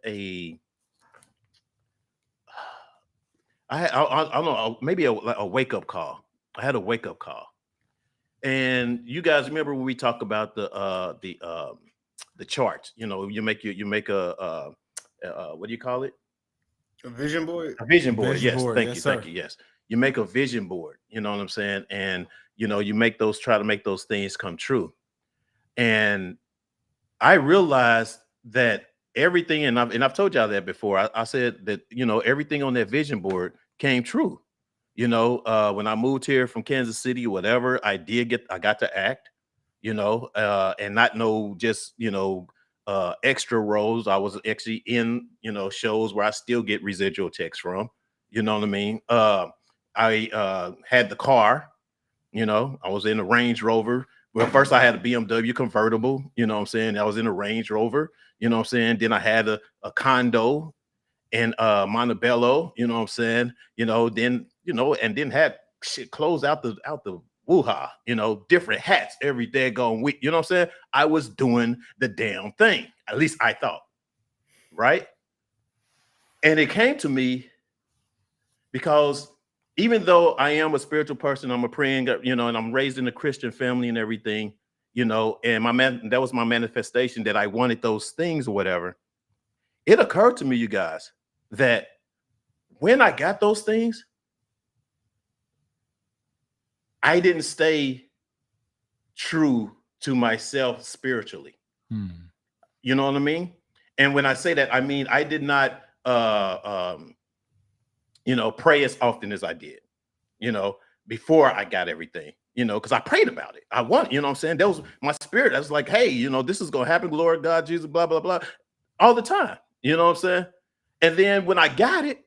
don't know, maybe a wake-up call. I had a wake-up call. And you guys remember when we talk about the chart? You make a what do you call it? A vision board. A vision board. Yes, thank you. Sir. Thank you. Yes, you make a vision board. You know what I'm saying? And you try to make those things come true. And I realized that everything, and I've told y'all that before. I said that everything on that vision board came true. When I moved here from Kansas City or whatever, I got to act, and not know just extra roles. I was actually in shows where I still get residual checks from. You know what I mean? I had the car. I was in a Range Rover Well, first I had a BMW convertible, you know what I'm saying? I was in a Range Rover, you know what I'm saying? Then I had a condo in Montebello, you know what I'm saying? Then, and then had shit clothes out the woo-ha, different hats every daggone week. You know what I'm saying? I was doing the damn thing. At least I thought. Right? And it came to me because even though I am a spiritual person, I'm a praying, and I'm raised in a Christian family and everything, and that was my manifestation that I wanted those things or whatever. It occurred to me, you guys, that when I got those things, I didn't stay true to myself spiritually. You know what I mean? And when I say that, I mean I did not pray as often as I did, before I got everything, because I prayed about it. I want, you know what I'm saying? That was my spirit. I was like, hey, this is gonna happen, glory to God, Jesus, blah, blah, blah, all the time. You know what I'm saying? And then when I got it,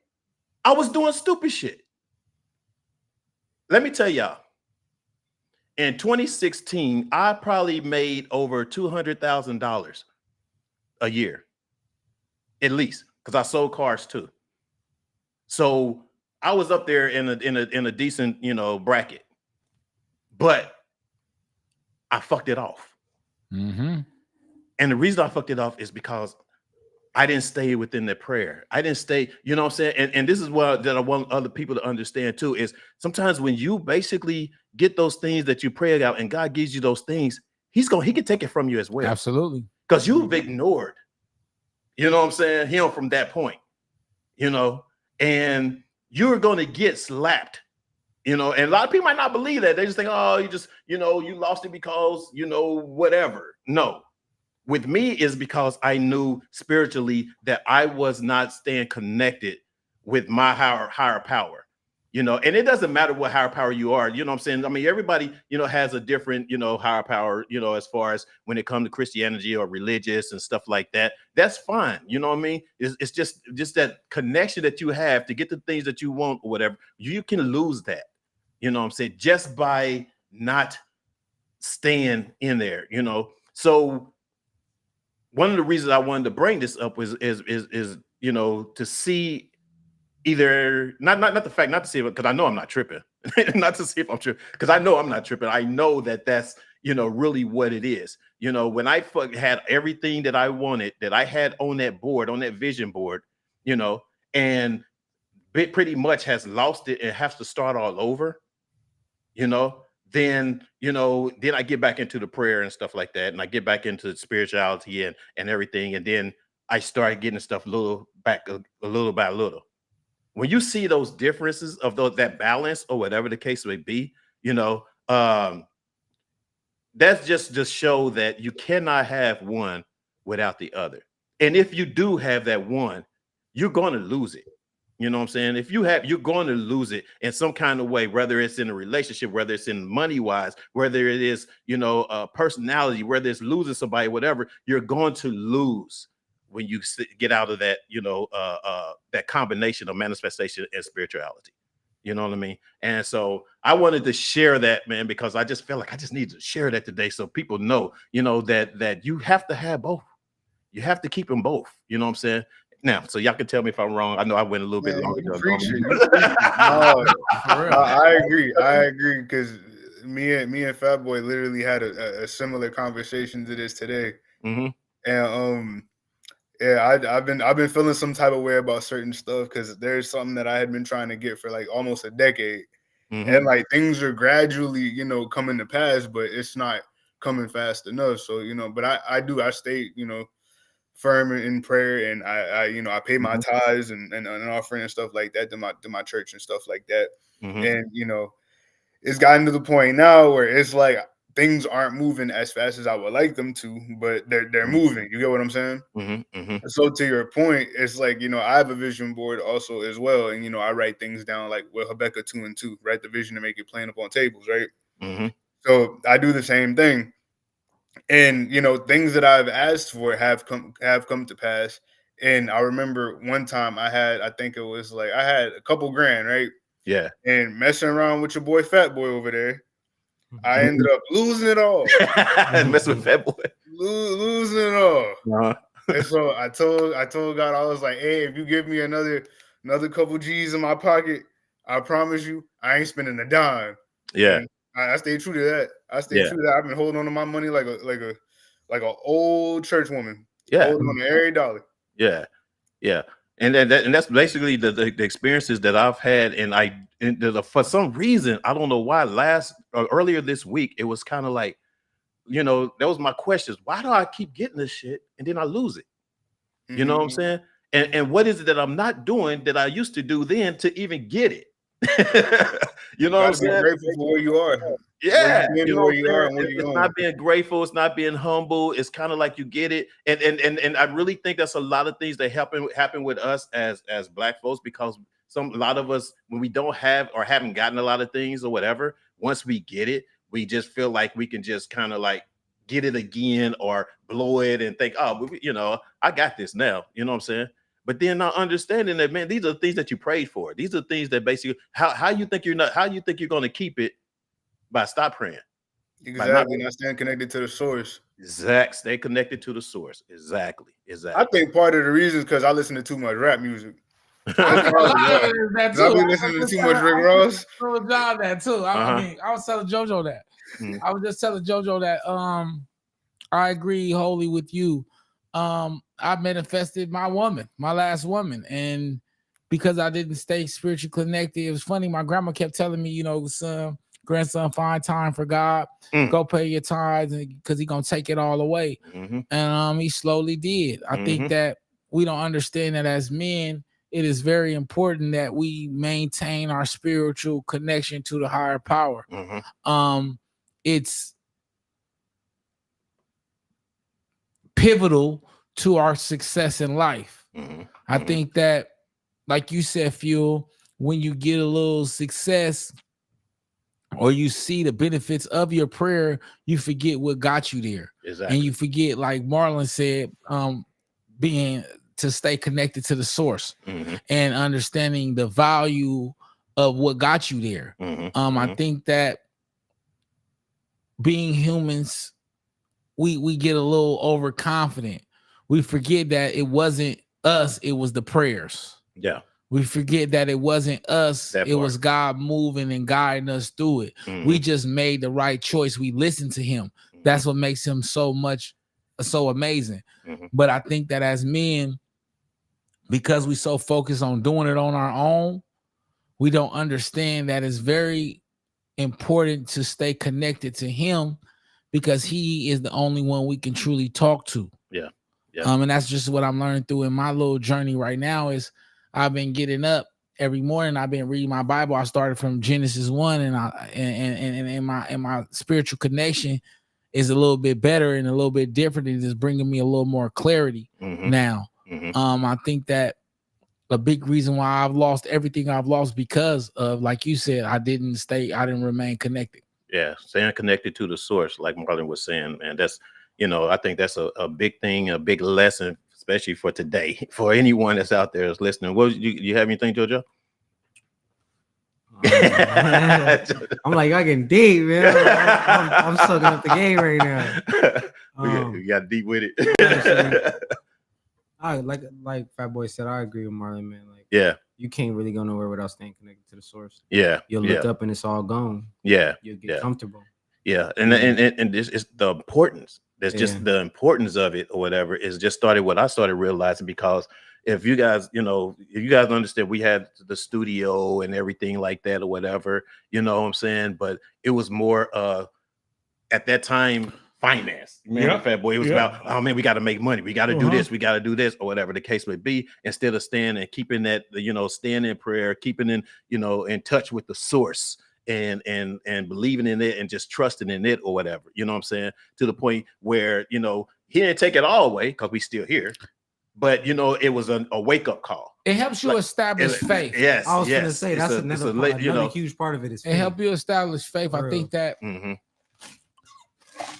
I was doing stupid shit. Let me tell y'all, in 2016, I probably made over $200,000 a year, at least, because I sold cars too. So I was up there in a decent, bracket, but I fucked it off. And the reason I fucked it off is because I didn't stay within the prayer. I didn't stay, you know what I'm saying? And this is what that I want other people to understand too, is sometimes when you basically get those things that you pray about and God gives you those things, he can take it from you as well. Absolutely. Because you've ignored, you know what I'm saying, him from that point, and you're going to get slapped, and a lot of people might not believe that. They just think, oh, you lost it because, whatever. No. With me is because I knew spiritually that I was not staying connected with my higher power, and it doesn't matter what higher power you are, you know what I'm saying? I mean, everybody, has a different, higher power, as far as when it comes to Christianity or religious and stuff like that. That's fine. You know what I mean? It's just that connection that you have to get the things that you want or whatever. You can lose that, you know what I'm saying? Just by not staying in there, So one of the reasons I wanted to bring this up is to see either not the fact, not to see it, because I know I'm not tripping, not to see if I'm tripping, because I know I'm not tripping. I know that's really what it is. When I had everything that I wanted, that I had on that board, on that vision board, and it pretty much has lost it and has to start all over, then I get back into the prayer and stuff like that, and I get back into spirituality and everything, and then I start getting stuff a little by little. When you see those differences of that balance or whatever the case may be, that's just show that you cannot have one without the other. And if you do have that one, you're going to lose it. You know what I'm saying? If you're going to lose it in some kind of way, whether it's in a relationship, whether it's in money wise, whether it is, personality, whether it's losing somebody, whatever, you're going to lose when you get out of that, that combination of manifestation and spirituality. You know what I mean? And so I wanted to share that, man, because I just felt like I just need to share that today so people know, that you have to have both. You have to keep them both. You know what I'm saying? Now, so y'all can tell me if I'm wrong. I know I went a little bit longer. I agree because me and Fat Boy literally had a similar conversation to this today. And I've been feeling some type of way about certain stuff because there's something that I had been trying to get for like almost a decade, and like things are gradually coming to pass, but it's not coming fast enough. So but I stay firm in prayer, and I pay my tithes and offering and stuff like that to my church and stuff like that. And it's gotten to the point now where it's like things aren't moving as fast as I would like them to, but they're moving. You get what I'm saying? So to your point, it's like I have a vision board also as well, and I write things down like with Habakkuk 2:2, write the vision to make it plain upon tables, right? So I do the same thing. And things that I've asked for have come to pass. And I remember one time I had a couple grand, right? Yeah. And messing around with your boy Fat Boy over there, I ended up losing it all. Mess with Fat Boy. Losing it all. Uh-huh. And so I told God, I was like, hey, if you give me another couple G's in my pocket, I promise you, I ain't spending a dime. Yeah. And I stayed true to that. True to that. I've been holding on to my money like a old church woman. Yeah. Holding on to every dollar. Yeah. Yeah. And that's basically the experiences that I've had. And for some reason, I don't know why earlier this week, it was kind of like, you know, that was my questions. Why do I keep getting this shit and then I lose it? You know what I'm saying? And what is it that I'm not doing that I used to do then to even get it? You know what I'm saying? Grateful for where you are. Yeah, where you are and where it's you're not being grateful, it's not being humble. It's kind of like you get it, and I really think that's a lot of things that happen with us as Black folks, because a lot of us, when we don't have or haven't gotten a lot of things or whatever, once we get it, we just feel like we can just kind of like get it again or blow it and think, oh, you know, I got this now. You know what I'm saying? But then not understanding that, man, these are things that you prayed for. These are things that basically how you think you're going to keep it by stop praying. Exactly. Not staying connected to the source. Exact. Stay connected to the source. Exactly. I think part of the reason is because I listen to too much rap music. I think a lot of it is that too. I've been listening to too much Rick Ross. That too. I mean, I was telling JoJo that. I was just telling JoJo that I agree wholly with you. I manifested my last woman, and because I didn't stay spiritually connected, it was funny. My grandma kept telling me, you know, son, grandson, find time for God, go pay your tithes, because He gonna take it all away. And He slowly did. I think that we don't understand that as men, it is very important that we maintain our spiritual connection to the higher power. It's pivotal to our success in life. I think that, like you said, Fuel, when you get a little success or you see the benefits of your prayer, you forget what got you there. Exactly. And you forget, like Marlon said, being to stay connected to the source and understanding the value of what got you there. I think that being humans, we get a little overconfident. We forget that it wasn't us, it was the prayers. Yeah. We forget that it wasn't us, it was God moving and guiding us through it. We just made the right choice. We listened to Him. That's what makes Him so amazing. But I think that as men, because we so focused on doing it on our own, we don't understand that it's very important to stay connected to Him, because He is the only one we can truly talk to. Yeah. And that's just what I'm learning through in my little journey right now. Is I've been getting up every morning. I've been reading my Bible. I started from Genesis 1, and my spiritual connection is a little bit better and a little bit different, and it's bringing me a little more clarity now. I think that a big reason why I've lost everything I've lost because of, like you said, I didn't remain connected. Yeah, staying connected to the source, like Marlon was saying, man. That's, you know, I think that's a big thing, a big lesson, especially for today, for anyone that's out there that's listening. What you have anything, JoJo? I'm like, I getting deep, man. I'm soaking up the game right now. We got deep with it. I like Fat Boy said, I agree with Marlon, man. Like, yeah, you can't really go nowhere without staying connected to the source. Yeah, you'll look up and it's all gone. Yeah, you'll get comfortable. Yeah, and this is the importance. That's just the importance of it, or whatever. Is just started what I started realizing, because if you guys, understand, we had the studio and everything like that, or whatever, you know what I'm saying. But it was more at that time finance. Man, Fat Boy, it was about, oh man, we got to make money, we got to do this, we got to do this, or whatever the case may be. Instead of staying and keeping that, staying in prayer, keeping in, in touch with the source. And believing in it and just trusting in it, or whatever, you know what I'm saying, to the point where, He didn't take it all away, because we still here, but it was a wake-up call. It helps you establish faith. Yes, I was gonna say that's another huge part of it. Is faith. It helps you establish faith. I think that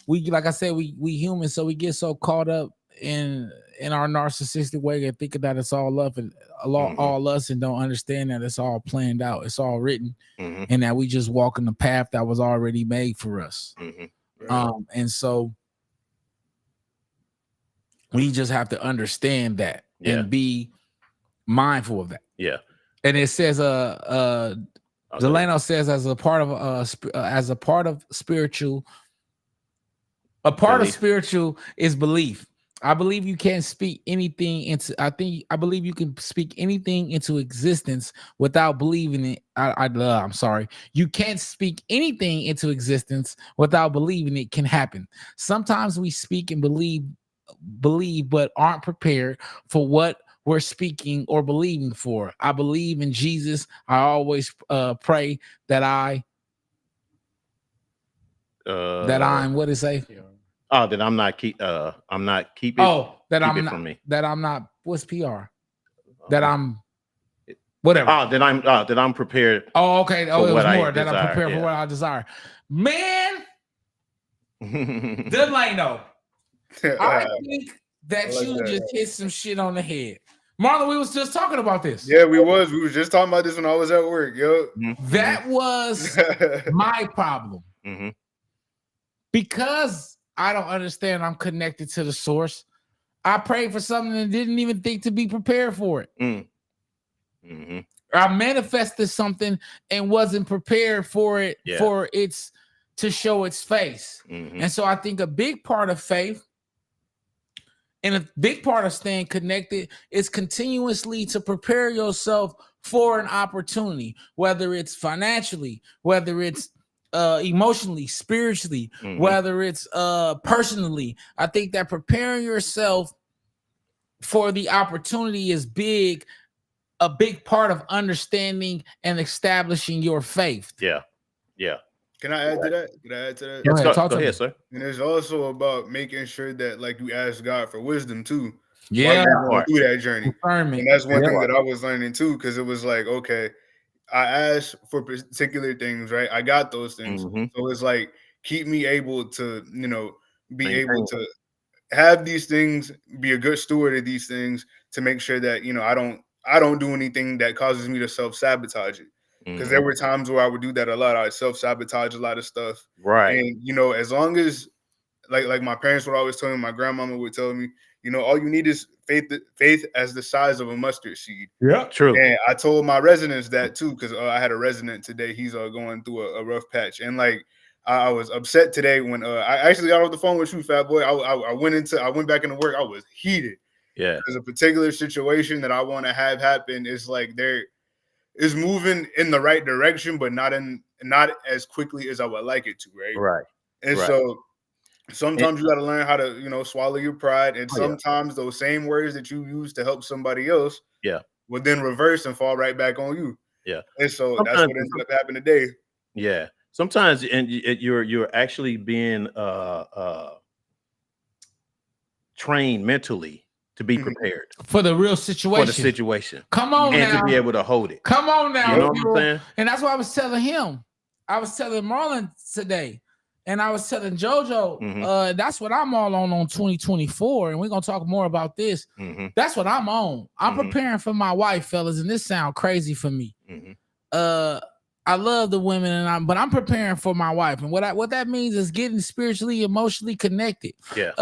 we, like I said, we humans, so we get so caught up in in our narcissistic way and thinking that it's all love and all us, and don't understand that it's all planned out, it's all written, and that we just walk in the path that was already made for us. And so we just have to understand that and be mindful of that. Yeah. And it says Delano says as a part of spiritual, a part of spiritual is belief. I believe you can't speak anything into. I believe you can speak anything into existence without believing it. I'm sorry. You can't speak anything into existence without believing it can happen. Sometimes we speak and believe, but aren't prepared for what we're speaking or believing for. I believe in Jesus. I always pray that I'm what is it say? Oh, that I'm not keeping. Oh, that I'm not. From me. That I'm not. What's PR? That I'm. Whatever. Oh, that I'm prepared. Oh, okay. Oh, it was more that I'm prepared for what I desire. Man, Delano, I think that you just hit some shit on the head. Marlon, we was just talking about this. Yeah, we was just talking about this when I was at work. Yo, that was my problem because I don't understand. I'm connected to the source. I prayed for something and didn't even think to be prepared for it. I manifested something and wasn't prepared for it for its to show its face. And so I think a big part of faith and a big part of staying connected is continuously to prepare yourself for an opportunity, whether it's financially, whether it's emotionally, spiritually, whether it's personally. I think that preparing yourself for the opportunity is a big part of understanding and establishing your faith. Yeah. Can I add to that? Go ahead, go ahead, sir. And it's also about making sure that like you ask God for wisdom too. Yeah, through that journey. And that's one thing that I was learning too, because it was like, okay, I asked for particular things, right? I got those things. So it's like, keep me able to, be able to have these things, be a good steward of these things to make sure that, I don't do anything that causes me to self-sabotage it. Because there were times where I would do that a lot. I would self-sabotage a lot of stuff. Right. And, as long as, like my parents would always tell me, my grandmama would tell me, all you need is faith as the size of a mustard seed. Yeah, true. And I told my residents that too, because I had a resident today. He's going through a rough patch, and like I was upset today when I actually got off the phone with you, Fat Boy. I went back into work. I was heated. Yeah, there's a particular situation that I want to have happen. Is like there is moving in the right direction, but not as quickly as I would like it to. Right. And so. Sometimes you got to learn how to, swallow your pride. And sometimes those same words that you use to help somebody else would then reverse and fall right back on you. Yeah. And so that's what ended up happening today. Yeah. Sometimes you're actually being trained mentally to be prepared for the real situation. For the situation. Come on and now. to be able to hold it. Come on now. You know what I'm saying? And that's what I was telling him. I was telling Marlon today. And I was telling JoJo, that's what I'm all on 2024. And we're going to talk more about this. That's what I'm on. I'm preparing for my wife, fellas. And this sounds crazy for me. I love the women, but I'm preparing for my wife. And what that means is getting spiritually, emotionally connected to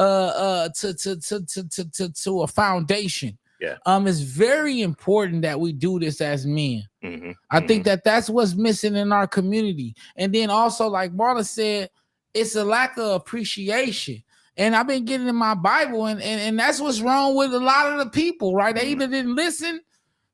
a foundation. Yeah. It's very important that we do this as men. I think that's what's missing in our community. And then also, like Marlon said, it's a lack of appreciation. And I've been getting in my Bible, and that's what's wrong with a lot of the people, right? They either didn't listen,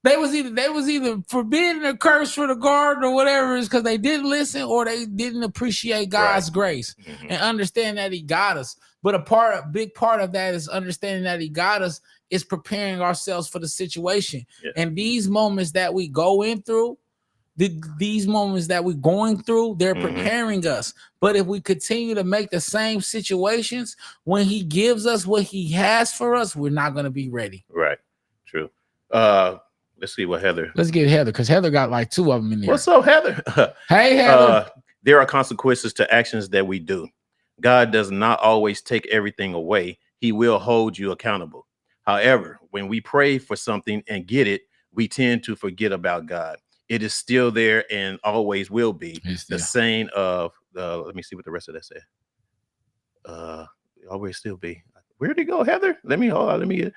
they was either forbidden or cursed for the garden or whatever, is because they didn't listen or they didn't appreciate God's grace and understand that He got us. But a big part of that is understanding that He got us is preparing ourselves for the situation. And these moments that we go in through, these moments that we're going through, they're preparing us. But if we continue to make the same situations, when He gives us what He has for us, we're not going to be ready. Right. True. Let's see what Heather. Let's get Heather, because Heather got like 2 of them in there. What's up, Heather? Hey, Heather. There are consequences to actions that we do. God does not always take everything away. He will hold you accountable. However, when we pray for something and get it, we tend to forget about God. It is still there and always will be. It's The there. saying of let me see what the rest of that said. Always still be. Where'd he go, Heather? Let me hold on. Let me get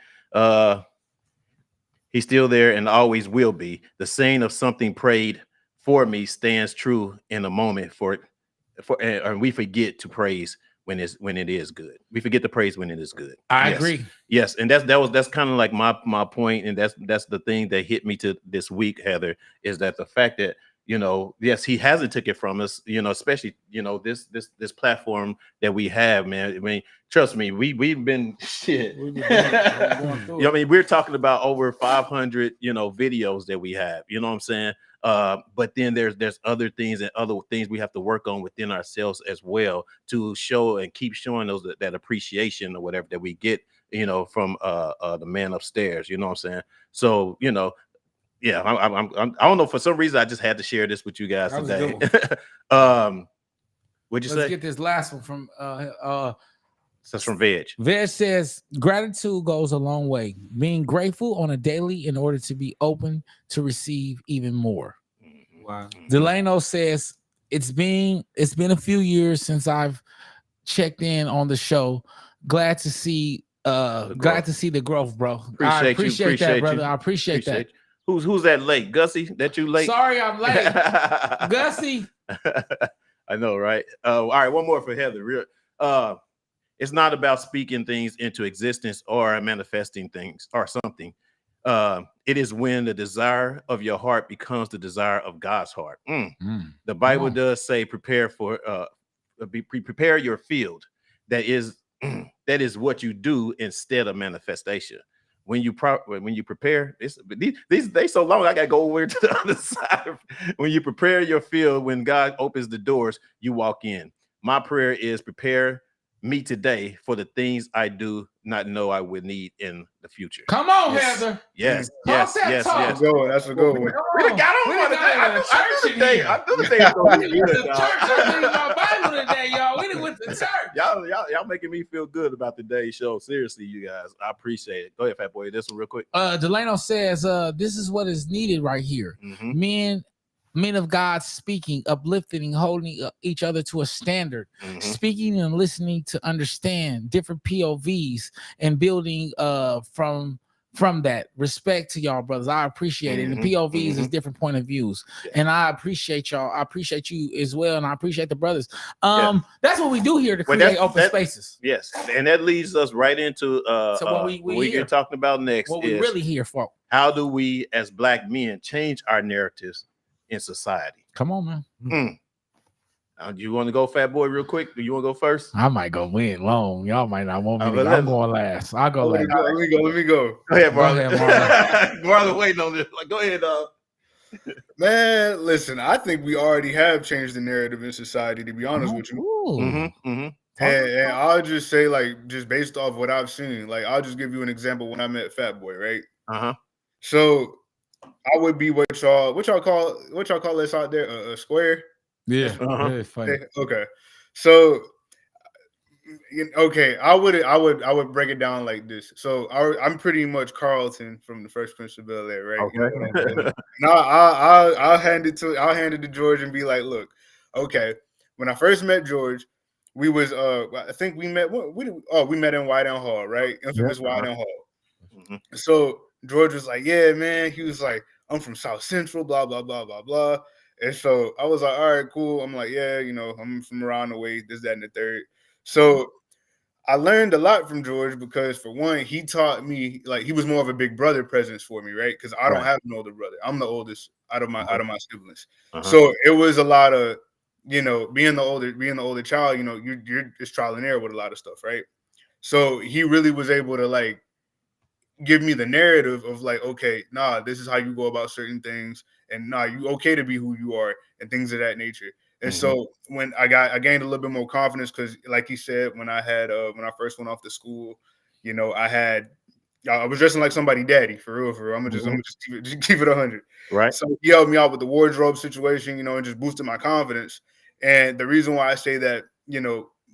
he's still there and always will be. The saying of something prayed for me stands true in a moment and we forget to praise when it is good. We forget to praise when it is good. I Yes. agree. Yes, and that's kind of like my point, and that's the thing that hit me to this week, Heather, is that the fact that yes, he hasn't took it from us, especially this platform that we have, man. I mean, trust me, we've been shit. We've been going through it. I mean, we're talking about over 500 videos that we have. You know what I'm saying? But then there's other things and other things we have to work on within ourselves as well to show and keep showing those that appreciation or whatever that we get from the man upstairs. You know what I'm saying? So yeah, I don't know, for some reason I just had to share this with you guys That was a today. good What'd you Let's say? get this last one from That's from Veg. Veg says gratitude goes a long way. Being grateful on a daily in order to be open to receive even more. Wow. Delano says it's been a few years since I've checked in on the show. Glad to see the growth, bro. I appreciate that, brother. I appreciate that. You. Who's that late? Gussie? That you late? Sorry, I'm late. Gussie. I know, right? All right, one more for Heather. It's not about speaking things into existence or manifesting things or something. It is when the desire of your heart becomes the desire of God's heart. The Bible does say prepare your field. That is what you do instead of manifestation. When you prepare, these they so long I gotta go over to the other side. When you prepare your field, when God opens the doors, you walk in. My prayer is prepare me today for the things I do not know I would need in the future. Come on, yes. Heather. Yes. That's a good one. That's a good one. We done got on one today. I knew the day was gonna be good, church. I'm reading my Bible today, y'all. We done went to church. Y'all making me feel good about today's show. Seriously, you guys. I appreciate it. Go ahead, Fat Boy. This one real quick. Delano says, this is what is needed right here. Men of God speaking, uplifting, holding each other to a standard, speaking and listening to understand different POVs and building from that. Respect to y'all, brothers. I appreciate it. And the POVs is different point of views. Yeah. And I appreciate y'all. I appreciate you as well. And I appreciate the brothers. That's what we do here to create open spaces. Yes. And that leads us right into what we're talking about next. What we really here for. How do we as Black men change our narratives in society? Come on, man. You want to go, Fat Boy, real quick? Do you want to go first? I might go win long. Y'all might not want me to go. I'm going last. I'll go last. Let me go. Go ahead, Marlon. Marlon, waiting on this. Go ahead, dog. Man, listen, I think we already have changed the narrative in society, to be honest with you. And I'll just say, just based off what I've seen, I'll just give you an example. When I met Fat Boy, right? So I would be what y'all call this out there, a square. Yeah, really funny. Okay, so I would break it down like this. So I'm pretty much Carlton from the Fresh Prince of Bel-Air, right? Okay. Now I'll hand it to George and be like, look, okay. When I first met George, we was I think we met we met in White Elm Hall, right? Infamous White Elm Hall. So George was like, yeah, man. He was like, I'm from South Central, blah blah blah blah blah. And so I was like, all right, cool. I'm like, yeah, I'm from around the way, this, that, and the third. So I learned a lot from George because, for one, he taught me, he was more of a big brother presence for me, right? Because I don't have an older brother. I'm the oldest out of my siblings. So it was a lot of, being the older child, you're just trial and error with a lot of stuff, right? So he really was able to give me the narrative of okay, nah, this is how you go about certain things, and nah, you okay to be who you are and things of that nature. And so when I gained a little bit more confidence, because like he said, when I first went off to school, I was dressing like somebody daddy, for real. I'm gonna just keep it 100. Right. So he helped me out with the wardrobe situation, and just boosted my confidence. And the reason why I say that,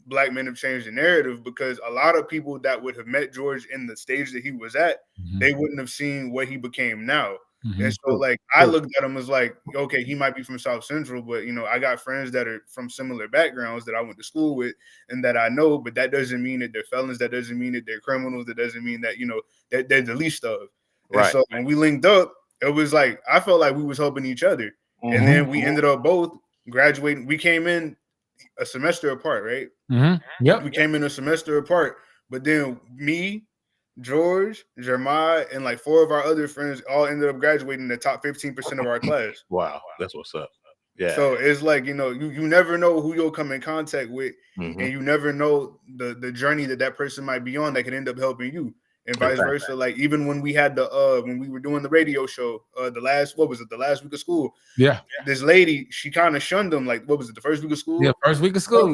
black men have changed the narrative, because a lot of people that would have met George in the stage that he was at, they wouldn't have seen what he became now. And so, like, I looked at him as like, okay, he might be from South Central, but, you know, I got friends that are from similar backgrounds that I went to school with and that I know, but that doesn't mean that they're felons. That doesn't mean that they're criminals. That doesn't mean that, you know, that they're the least of. And so when we linked up, it was like, I felt like we was helping each other. And then we ended up both graduating. We came in a semester apart, right? Yep. We came in a semester apart, but then me, George, Jeremiah, and like 4 of our other friends all ended up graduating in the top 15% of our class. Wow, that's what's up. Yeah. So it's like, you know, you never know who you'll come in contact with, and you never know the journey that person might be on that could end up helping you, and vice versa. Like, even when we had when we were doing the radio show, the last week of school. Yeah. This lady, she kind of shunned him. Like, what was it? The first week of school? Yeah, first week of school.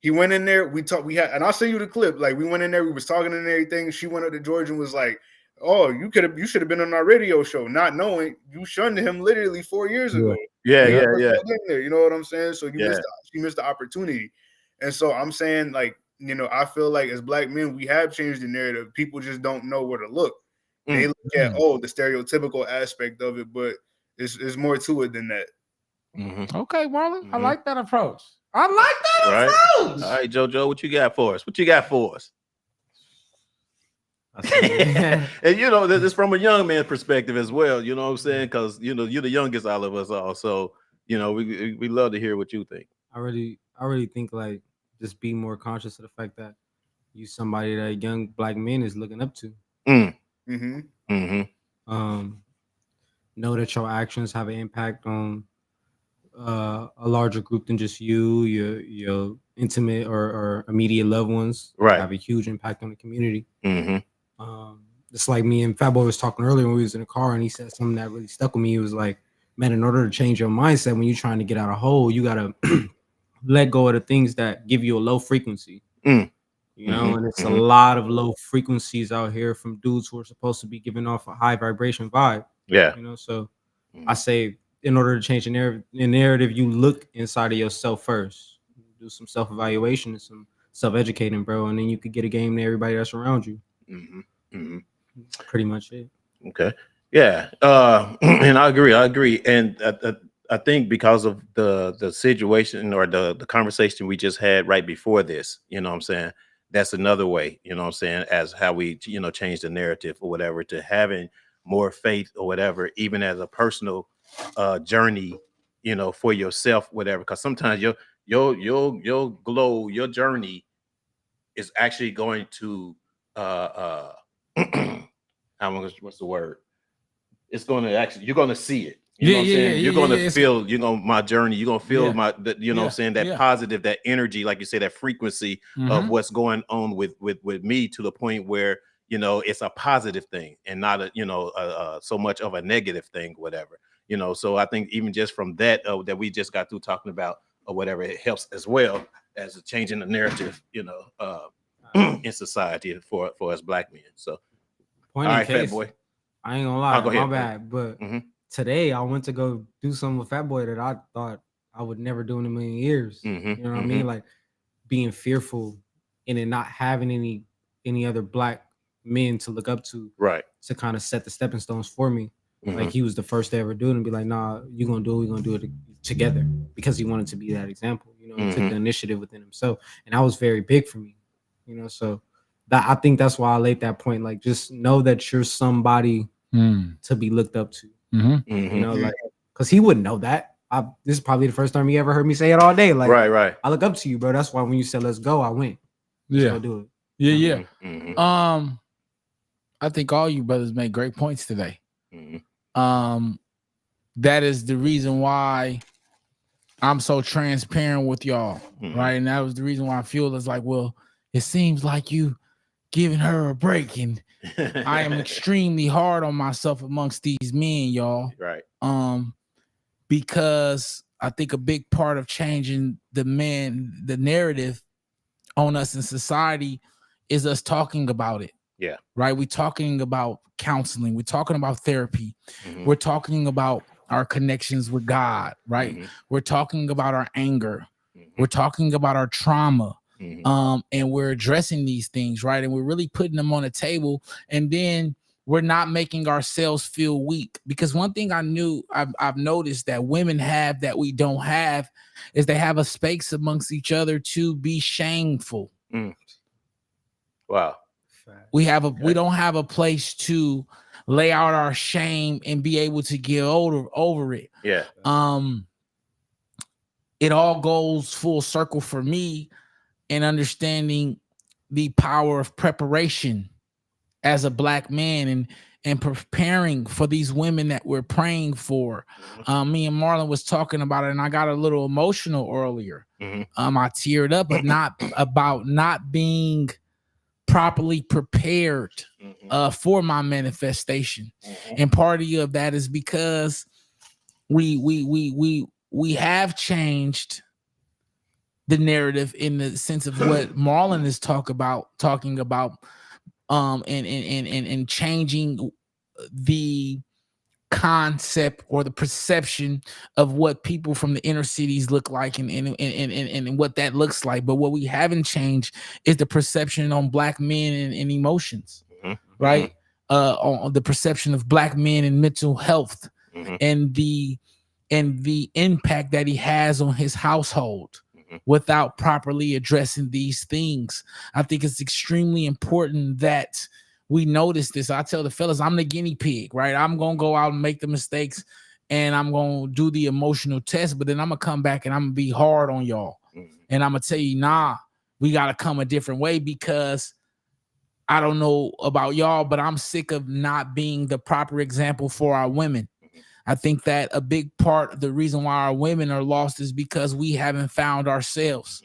He went in there. And I'll send you the clip. Like, we went in there, we was talking and everything. She went up to George and was like, "Oh, you should have been on our radio show," not knowing you shunned him literally 4 years ago. Yeah. You know what I'm saying? So she missed the opportunity. And so I'm saying, like, you know, I feel like as black men, we have changed the narrative. People just don't know where to look. They look at the stereotypical aspect of it, but it's more to it than that. Okay, Marlon, I like that approach. Approach. All right, JoJo, what you got for us? And you know, this is from a young man perspective as well. You know what I'm saying? Because you know, you're the youngest out of us all. So you know, we love to hear what you think. I really think, like, just be more conscious of the fact that you somebody that young black men is looking up to. Know that your actions have an impact on a larger group than just you, your intimate or immediate loved ones. Right. Have a huge impact on the community. Just like me and Fat Boy was talking earlier when we was in the car, and he said something that really stuck with me. He was like, man, in order to change your mindset when you're trying to get out of a hole, you gotta let go of the things that give you a low frequency. You know, and it's a lot of low frequencies out here from dudes who are supposed to be giving off a high vibration vibe. Yeah. You know, so I say, in order to change the narrative, you look inside of yourself first. Do some self-evaluation and some self-educating, bro, and then you could get a game to everybody that's around you. Pretty much it. Okay. Yeah. And I agree. And I think because of the situation or the conversation we just had right before this, you know what I'm saying? That's another way, you know what I'm saying, as how we, you know, change the narrative or whatever, to having more faith or whatever, even as a personal journey, you know, for yourself, whatever. Because sometimes your glow, your journey is actually going to what's the word? It's going to actually, you're going to see it. You know what I'm saying? You're going to feel, you know, my journey. You're going to feel you know what I'm saying, that positive, that energy, like you say, that frequency of what's going on with me, to the point where, you know, it's a positive thing and not a, you know, so much of a negative thing, whatever, you know. So I think even just from that, that we just got through talking about or whatever, it helps as well as a changing the narrative, you know, in society for us black men. So, Point all in right, case, Fat Boy. I ain't gonna lie, Go ahead, my bad, but today I went to go do something with Fat Boy that I thought I would never do in a million years. You know what I mean? Like, being fearful and then not having any other black men to look up to, right, to kind of set the stepping stones for me. Like, he was the first to ever do it and be like, nah, you're gonna do it, we're gonna do it together, because he wanted to be that example. You know, he took the initiative within himself, and that was very big for me. You know, so that, I think that's why I laid that point. Like, just know that you're somebody to be looked up to. You know, like, because he wouldn't know that. This is probably the first time he ever heard me say it all day. Like, right. I look up to you, bro. That's why when you said let's go, I went. Let's go do it. I think all you brothers made great points today. That is the reason why I'm so transparent with y'all, right? And that was the reason why I feel it's like, well, it seems like you giving her a break, and I am extremely hard on myself amongst these men, y'all. Right. Because I think a big part of changing the narrative on us in society is us talking about it. Yeah. Right. We're talking about counseling. We're talking about therapy. We're talking about our connections with God. Right. We're talking about our anger. We're talking about our trauma. And we're addressing these things, right? And we're really putting them on the table, and then we're not making ourselves feel weak. Because one thing I've noticed that women have that we don't have is they have a space amongst each other to be shameful. Wow. We don't have a place to lay out our shame and be able to get over it. Yeah. It all goes full circle for me in understanding the power of preparation as a Black man and preparing for these women that we're praying for. Me and Marlon was talking about it, and I got a little emotional earlier. I teared up, but not about not being properly prepared for my manifestation. And part of that is because we have changed the narrative in the sense of what Marlon is talking about, and changing the concept or the perception of what people from the inner cities look like and what that looks like. But what we haven't changed is the perception on Black men and emotions, right? On the perception of Black men and mental health, and the impact that he has on his household without properly addressing these things. I think it's extremely important that we notice this. I tell the fellas, I'm the guinea pig, right? I'm going to go out and make the mistakes, and I'm going to do the emotional test, but then I'm going to come back and I'm going to be hard on y'all. And I'm going to tell you, nah, we got to come a different way, because I don't know about y'all, but I'm sick of not being the proper example for our women. I think that a big part of the reason why our women are lost is because we haven't found ourselves.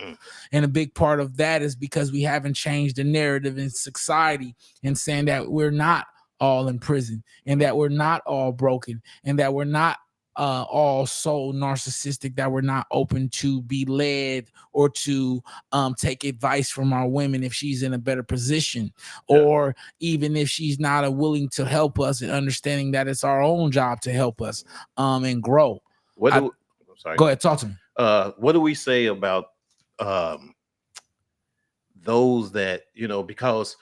And a big part of that is because we haven't changed the narrative in society and saying that we're not all in prison, and that we're not all broken, and that we're not all so narcissistic, that we're not open to be led or to take advice from our women if she's in a better position, or even if she's not willing to help us, and understanding that it's our own job to help us and grow. Go ahead, talk to me. What do we say about those that, because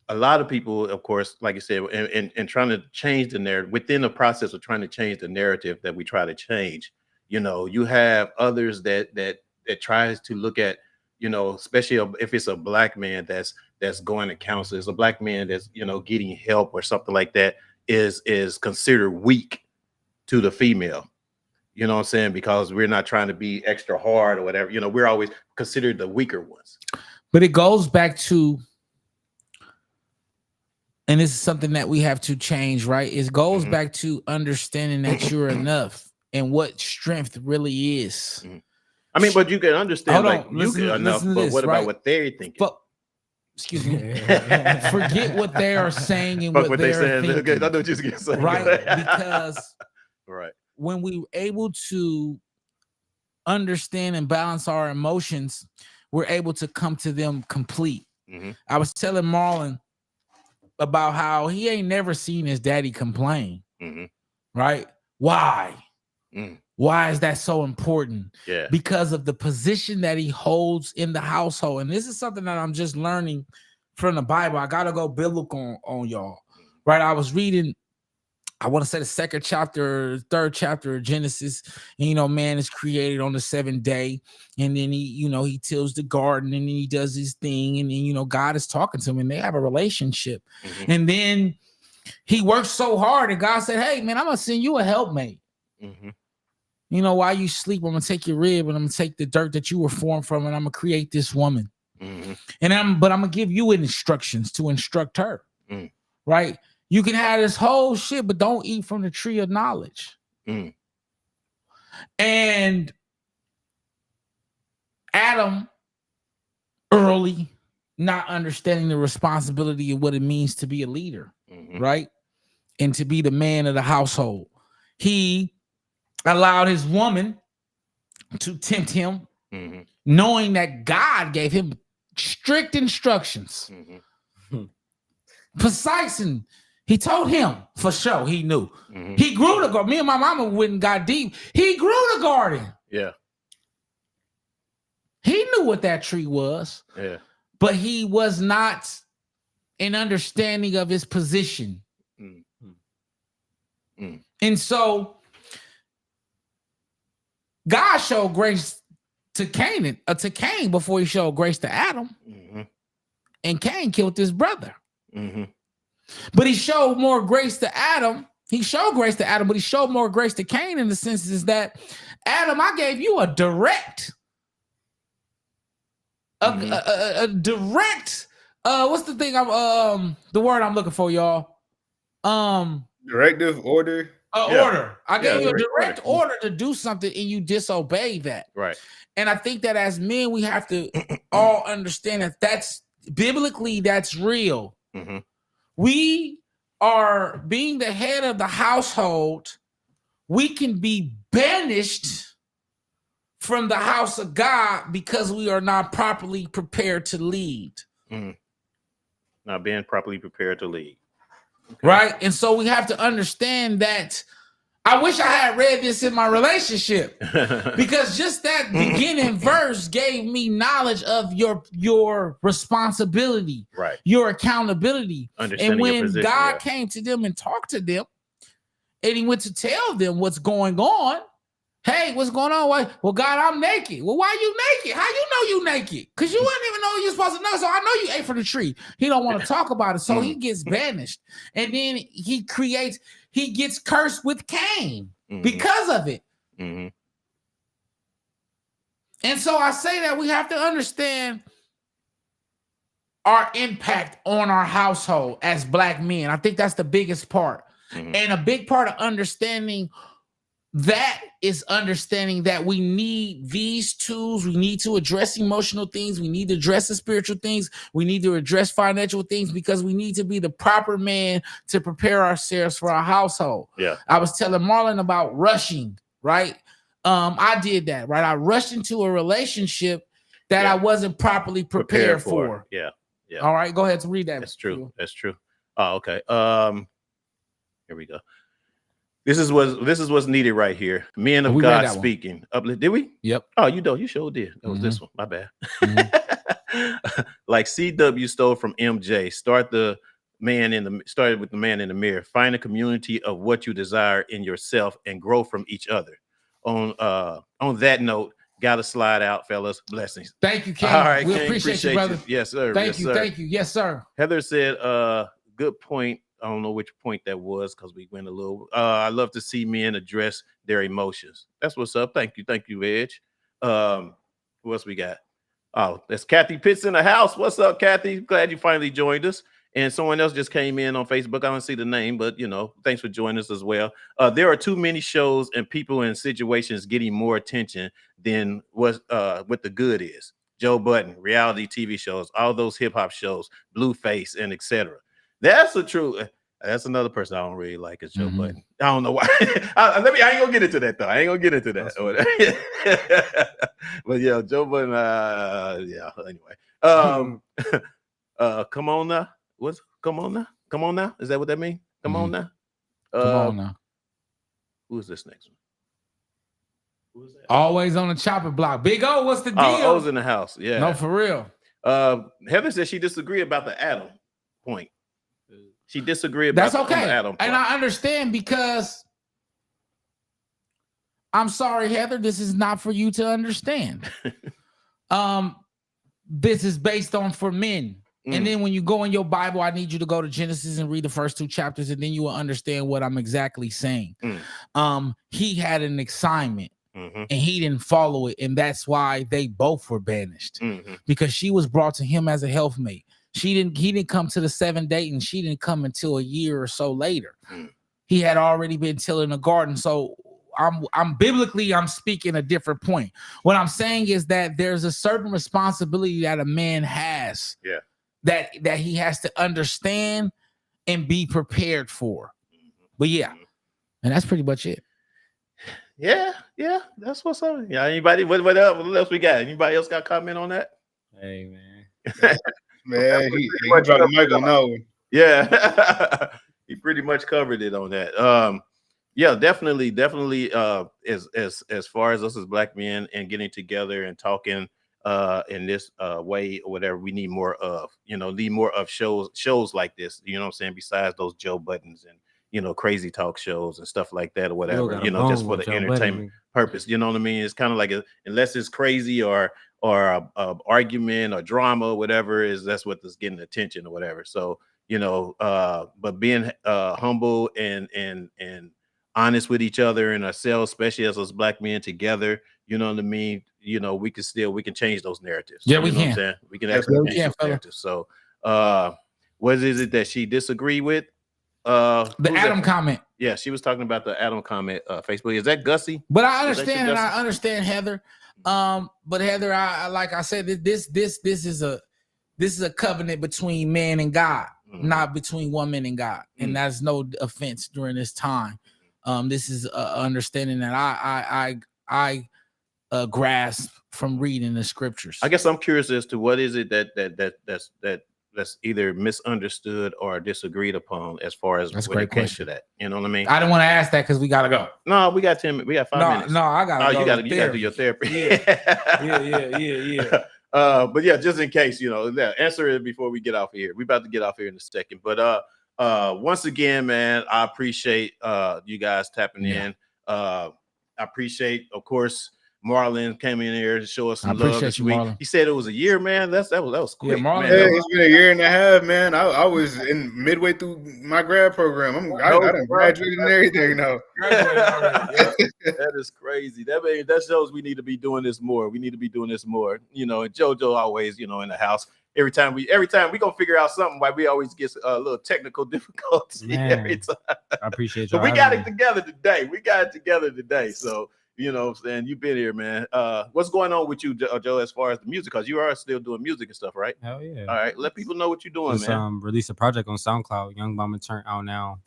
a lot of people, of course, like you said, and trying to change the narrative, within the process of trying to change the narrative that we try to change, you have others that tries to look at, especially if it's a Black man that's going to counsel, it's a Black man that's, getting help or something like that, is considered weak to the female. You know what I'm saying? Because we're not trying to be extra hard or whatever. We're always considered the weaker ones. But it goes back to, and this is something that we have to change, right? It goes back to understanding that you're enough and what strength really is. I mean, but you can understand, listen but what about what they're thinking? Excuse me. Forget what they are saying and what they're saying. Thinking, I know what you're going to say. Right? Because when we're able to understand and balance our emotions, we're able to come to them complete. I was telling Marlon about how he ain't never seen his daddy complain. Right? Why? Why is that so important? Because of the position that he holds in the household. And this is something that I'm just learning from the Bible. I gotta go biblical on y'all. Right? I was reading, I want to say the third chapter of Genesis. And, man is created on the seventh day. And then he tills the garden, and then he does his thing. And then, God is talking to him, and they have a relationship. And then he works so hard, and God said, hey, man, I'm going to send you a helpmate. While you sleep, I'm going to take your rib, and I'm going to take the dirt that you were formed from, and I'm going to create this woman. But I'm going to give you instructions to instruct her. Right? You can have this whole shit, but don't eat from the tree of knowledge. And Adam, early, not understanding the responsibility of what it means to be a leader, right? And to be the man of the household. He allowed his woman to tempt him, knowing that God gave him strict instructions. Precise, and he told him for sure. He knew. He grew the garden. Me and my mama went and got deep. He grew the garden. He knew what that tree was, Yeah. but he was not an understanding of his position. Mm. Mm. And so God showed grace to Cain before he showed grace to Adam. Mm-hmm. And Cain killed his brother. Mm-hmm. But he showed more grace to Adam. He showed grace to Adam, but he showed more grace to Cain in the sense is that Adam, I gave you a direct, a direct. What's the thing? The word I'm looking for, y'all. Directive, order. Order. I gave you a direct direct order to do something, and you disobey that. Right. And I think that as men, we have to all understand that that's biblically that's real. Mm-hmm. We are being the head of the household. We can be banished from the house of God because we are not properly prepared to lead. Mm. Not being properly prepared to lead. Okay. Right. And so we have to understand that. I wish I had read this in my relationship because just that beginning verse gave me knowledge of your responsibility, right? Your accountability. And when your position, God came to them and talked to them, and he went to tell them what's going on. Hey, what's going on? Well, God, I'm naked. Well, why you naked? How you know you naked? Because you wouldn't even know you're supposed to know. So I know you ate from the tree. He don't want to talk about it. So he gets banished. And then he gets cursed with Cain because of it. Mm-hmm. And so I say that we have to understand our impact on our household as Black men. I think that's the biggest part. Mm-hmm. And a big part of understanding that is understanding that we need these tools. We need to address emotional things. We need to address the spiritual things. We need to address financial things because we need to be the proper man to prepare ourselves for our household. Yeah. I was telling Marlon about rushing, right? I did that, right? I rushed into a relationship that I wasn't properly prepared for. Yeah. Yeah. All right, go ahead to read that. That's true. That's true. Oh, okay. Here we go. This is what's needed right here. Men of God speaking. Did we? Yep. Oh, you sure did. That was this one. My bad. Like CW stole from MJ. Started with the man in the mirror. Find a community of what you desire in yourself and grow from each other. On that note, gotta slide out, fellas. Blessings. Thank you, King. All right, we King, appreciate you, brother. Yes, sir. Thank you. Yes, sir. Heather said, good point. I don't know which point that was because we went a little. I love to see men address their emotions. That's what's up. Thank you, Edge. Who else we got? Oh, that's Kathy Pitts in the house. What's up, Kathy? Glad you finally joined us. And someone else just came in on Facebook. I don't see the name, but thanks for joining us as well. There are too many shows and people in situations getting more attention than what the good is. Joe Budden, reality TV shows, all those hip hop shows, Blueface, and etc. That's the truth. That's another person I don't really like is Joe Budden. I don't know why. I ain't gonna get into that though. I ain't gonna get into that. But yeah, Joe Budden. Yeah. Anyway, come on now. Come on now? Come on now? Is that what that means? Come on now. Come on now. Who is this next one? Who is that? Always on the chopper block. Big O, what's the deal? O's in the house. Yeah. No, for real. Heather said she disagreed about the Adam point. She disagreed about that's okay. The Adam point. And I understand because I'm sorry, Heather, this is not for you to understand. This is based on for men. And then when you go in your Bible, I need you to go to Genesis and read the first 2 chapters, and then you will understand what I'm exactly saying. He had an assignment and he didn't follow it. And that's why they both were banished because she was brought to him as a helpmate. He didn't come to the 7th date and she didn't come until a year or so later. He had already been tilling the garden. So I'm biblically speaking a different point. What I'm saying is that there's a certain responsibility that a man has. Yeah. That he has to understand and be prepared for. But yeah, and that's pretty much it. Yeah, that's what's up. Yeah, anybody? What else we got? Anybody else got a comment on that? Hey, man. Man, he dropped the mic on that one. Yeah, he pretty much covered it on that. Yeah, definitely. As far as us as Black men and getting together and talking in this way or whatever. We need more of, need more of shows like this, you know what I'm saying, besides those Joe Buttons and crazy talk shows and stuff like that or whatever, just for the entertainment purpose. You know what I mean? It's kind of like unless it's crazy or a argument or drama or whatever, that's what is getting attention or whatever. So but being humble and honest with each other and ourselves, especially as those black men together, you know what I mean? We can change those narratives. Yeah, we know can. What I'm saying? We can actually change those narratives. So what is it that she disagreed with? The Adam comment. Yeah, she was talking about the Adam comment Facebook. Is that Gussie? But I understand, and I understand Heather. But Heather, I like I said, this is a covenant between man and God, not between woman and God. And that's no offense during this time. This is understanding that I grasp from reading the scriptures. I guess I'm curious as to what is it that's either misunderstood or disagreed upon as far as when it comes to that. You know what I mean? I don't want to ask that because we gotta go. No, we got 5 minutes. No, I gotta go. You gotta do your therapy. Yeah. But yeah, just in case, answer it before we get off of here. We're about to get off here in a second. But once again, man, I appreciate you guys tapping in. I appreciate, of course, Marlon came in here to show us some love this week. Marlon. He said it was a year, man. That was quick. Yeah, Marlon. Man. Yeah, it's been a year and a half, man. I was in midway through my grad program. I done graduated and everything now. That is crazy. That shows we need to be doing this more. We need to be doing this more. And JoJo always, in the house. Every time we gonna figure out something why we always get a little technical difficulty every time. I appreciate you. But we got it together today. So you know what I'm saying? You've been here, man. What's going on with you, Joe, as far as the music? Because you are still doing music and stuff, right? Hell yeah. All right. Let people know what you're doing, Just, man. Release a project on SoundCloud. Young Bomber Turn out now.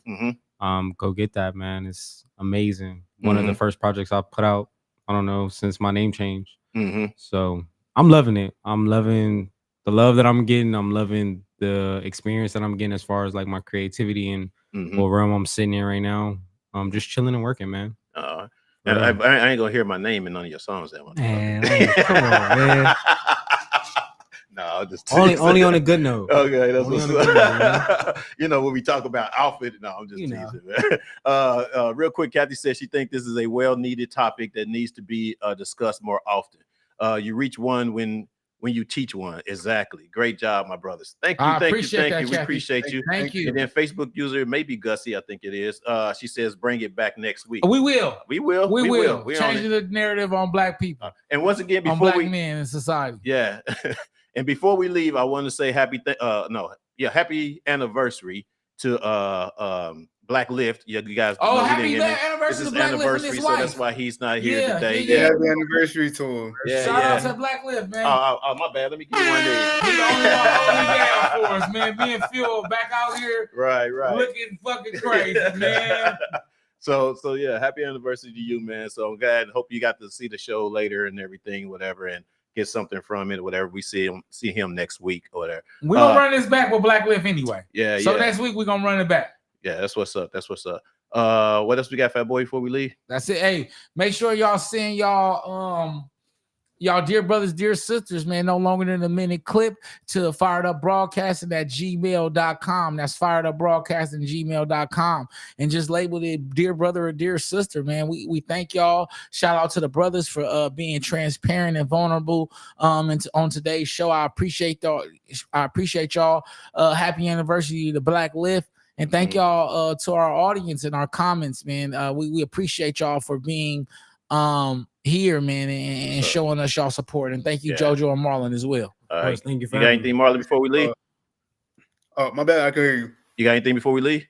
Go get that, man. It's amazing. One of the first projects I put out, I don't know, since my name changed. So I'm loving it. I'm loving the love that I'm getting. I'm loving the experience that I'm getting as far as like my creativity and what realm I'm sitting in right now. I'm just chilling and working, man. I ain't gonna hear my name in none of your songs that one. Man, come on, man. No, just only on a good note. Okay, that's what's when we talk about outfit. No, I'm just teasing, man. Real quick, Kathy says she thinks this is a well-needed topic that needs to be discussed more often. You reach one when you teach one. Exactly. Great job, my brothers. Thank you. We appreciate you. Thank you. And then Facebook user, maybe Gussie, I think it is. She says, bring it back next week. We will. We will. We're changing the narrative on black people. And once again, before on black men in society. Yeah. And before we leave, I want to say happy anniversary to Black Lift. You guys. Oh, happy anniversary to Black Lift and his wife. So that's why he's not here today. Yeah, happy anniversary to him. Shout out to Black Lift, man. Oh, my bad. Let me give you one day. He's the only down for us, man. Me and Phil back out here, right, looking fucking crazy, man. So yeah, happy anniversary to you, man. So I'm glad. Hope you got to see the show later and everything, whatever, and get something from it, whatever. We see him next week or whatever. We're gonna run this back with Black Lift anyway. Yeah. So next week we're gonna run it back. Yeah, that's what's up. What else we got, Fat Boy, before we leave? That's it. Hey, make sure y'all send y'all dear brothers, dear sisters, man, no longer than a minute clip to firedupbroadcasting@gmail.com. That's firedupbroadcasting@gmail.com. And just label it dear brother or dear sister, man. We thank y'all. Shout out to the brothers for being transparent and vulnerable on today's show. I appreciate y'all. Happy anniversary to Black Lift. And thank y'all to our audience and our comments, man. We appreciate y'all for being here, man, and showing us y'all support. And thank you, JoJo and Marlon, as well. All right. Thank you. You got anything, Marlon, before we leave? My bad. I can hear you. You got anything before we leave?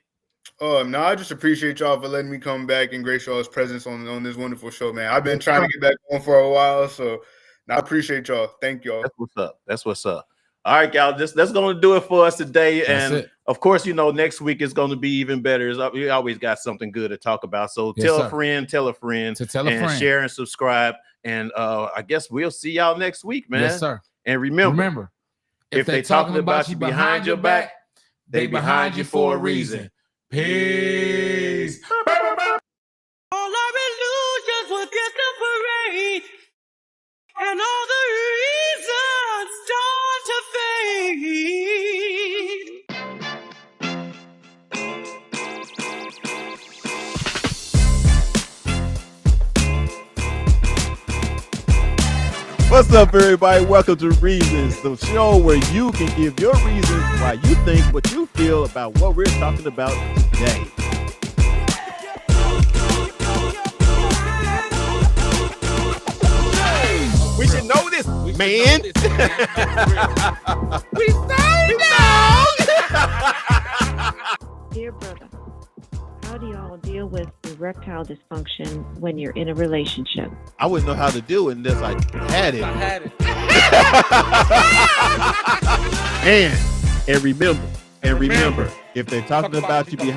No, I just appreciate y'all for letting me come back and grace y'all's presence on this wonderful show, man. I've been trying to get back on for a while, so I appreciate y'all. Thank y'all. That's what's up. All right, y'all. That's going to do it for us today. And of course, next week is going to be even better. We always got something good to talk about. So tell a friend, share and subscribe. And I guess we'll see y'all next week, man. Yes, sir. And remember, if they talking about you behind your back, they behind you for a reason. Peace. All our illusions will get the parade, and all the reasons What's up, everybody? Welcome to Reasons, the show where you can give your reasons why you think what you feel about what we're talking about today. We should know this, man. We know. Dear brother, how do y'all deal with erectile dysfunction when you're in a relationship? I wouldn't know how to do it unless I had it. And remember, if they're talking about you behind